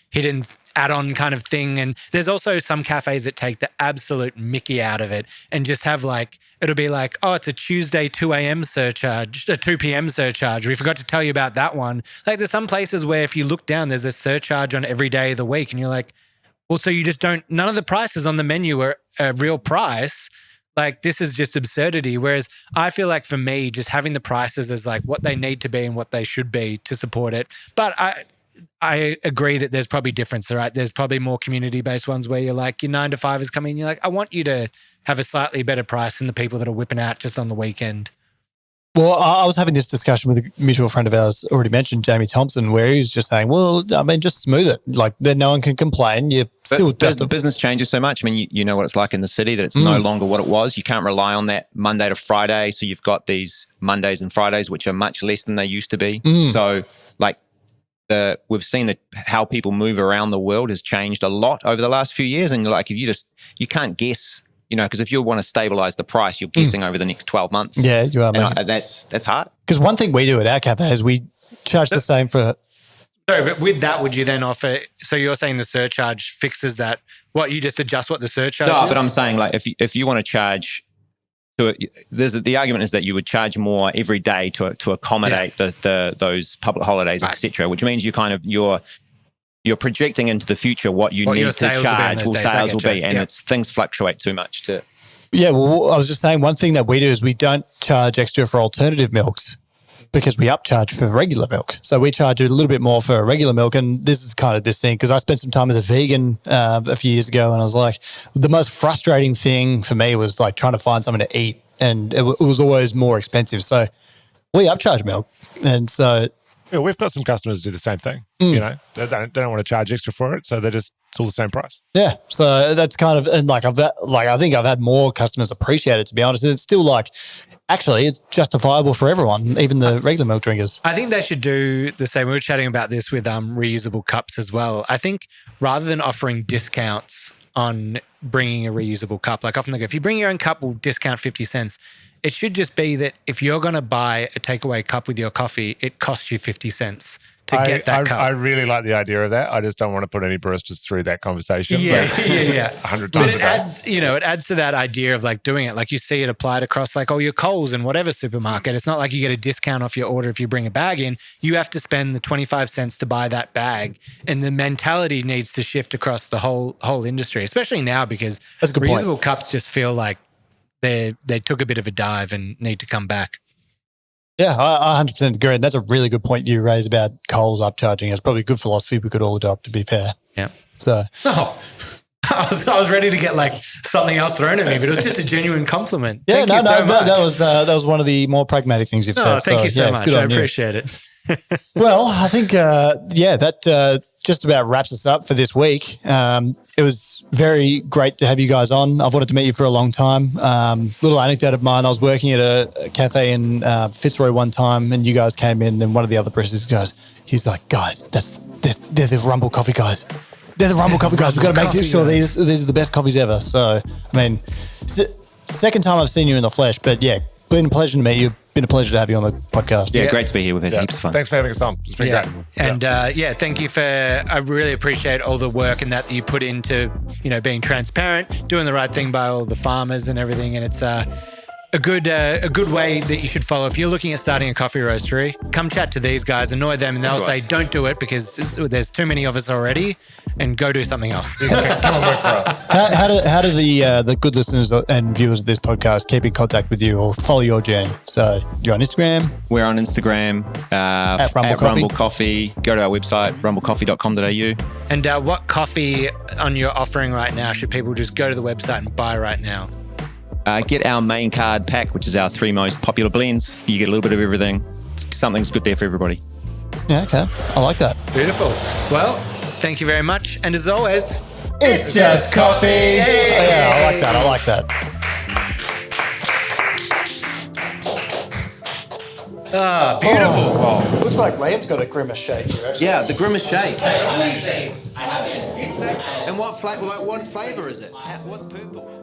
hidden add-on kind of thing. And there's also some cafes that take the absolute mickey out of it and just have like, it'll be like, oh, it's a Tuesday 2 a.m. surcharge, a 2 p.m. surcharge. We forgot to tell you about that one. Like there's some places where if you look down, there's a surcharge on every day of the week and you're like, well, so you just none of the prices on the menu are a real price. Like this is just absurdity. Whereas I feel like for me, just having the prices as like what they need to be and what they should be to support it. But I agree that there's probably difference, right? There's probably more community-based ones where you're like, your 9 to 5 is coming, you're like, I want you to have a slightly better price than the people that are whipping out just on the weekend. Well, I was having this discussion with a mutual friend of ours, already mentioned, Jamie Thompson, where he was just saying, well, I mean, just smooth it. Like, then no one can complain. You still the business changes so much. I mean, you know what it's like in the city, that it's no longer what it was. You can't rely on that Monday to Friday. So you've got these Mondays and Fridays, which are much less than they used to be. So, like, we've seen how people move around the world has changed a lot over the last few years. And like, if you can't guess. Because if you want to stabilize the price, you're guessing over the next 12 months. Yeah, you are. And that's hard. Because one thing we do at our cafe is we charge the same for. Sorry, but with that, would you then offer? So you're saying the surcharge fixes that? What, you just adjust what the surcharge is? No, but I'm saying like if you want to charge, the argument is that you would charge more every day to accommodate those public holidays, etc. Which means you're projecting into the future what you need to charge, what sales will be, and things fluctuate too much to. Yeah, well, I was just saying one thing that we do is we don't charge extra for alternative milks because we upcharge for regular milk. So we charge a little bit more for regular milk, and this is kind of this thing because I spent some time as a vegan a few years ago, and I was like, the most frustrating thing for me was like trying to find something to eat, and it was always more expensive. So we upcharge milk, and so. Yeah, we've got some customers who do the same thing. They don't want to charge extra for it, so it's all the same price. Yeah, so that's kind of, and I think I've had more customers appreciate it, to be honest. And it's still like, actually, it's justifiable for everyone, even the regular milk drinkers. I think they should do the same. We were chatting about this with reusable cups as well. I think rather than offering discounts on bringing a reusable cup, like often if you bring your own cup, we'll discount 50 cents. It should just be that if you're going to buy a takeaway cup with your coffee, it costs you 50 cents to get that cup. I really like the idea of that. I just don't want to put any baristas through that conversation. Yeah. 100 times But a it day. adds, it adds to that idea of like doing it. Like you see it applied across like all your Coles and whatever supermarket. It's not like you get a discount off your order if you bring a bag in. You have to spend the 25 cents to buy that bag. And the mentality needs to shift across the whole industry, especially now because That's a good point. reusable cups just feel like they took a bit of a dive and need to come back. Yeah, I 100% agree. That's a really good point you raise about Coles upcharging. It's probably a good philosophy we could all adopt, to be fair. Yeah. So, Oh, I was ready to get like something else thrown at me, but it was just a genuine compliment. yeah, Thank you so much. that was one of the more pragmatic things you've said. Oh, thank you so much. good I on you. appreciate it. Well, I think, that just about wraps us up for this week. It was very great to have you guys on. I've wanted to meet you for a long time. Little anecdote of mine, I was working at a cafe in Fitzroy one time and you guys came in and one of the other baristas goes, he's like, guys, they're the Rumble Coffee guys. They're the Rumble Coffee guys. We've got to make sure these are the best coffees ever. So, I mean, second time I've seen you in the flesh, but yeah, been a pleasure to meet you. Been a pleasure to have you on the podcast. Yeah, great to be here with it. Yeah. Heaps of fun. Thanks for having us on. It's been great. And thank you I really appreciate all the work and that you put into, being transparent, doing the right thing by all the farmers and everything. And it's a good way that you should follow. If you're looking at starting a coffee roastery, come chat to these guys, annoy them, and they'll say, don't do it because there's too many of us already, and go do something else. Come and work for us. How do the good listeners and viewers of this podcast keep in contact with you or follow your journey? So you're on Instagram. We're on Instagram At Rumble Coffee. Rumble Coffee. Go to our website, rumblecoffee.com.au. And what coffee on your offering right now should people just go to the website and buy right now? Get our main card pack, which is our 3 most popular blends. You get a little bit of everything. Something's good there for everybody. Yeah, okay. I like that. Beautiful. Well, thank you very much. And as always, It's just coffee. Yeah, I like that. beautiful. Looks like Liam's got a grimace shake here, actually. Yeah, the grimace shake. And what flavor is it? What's purple?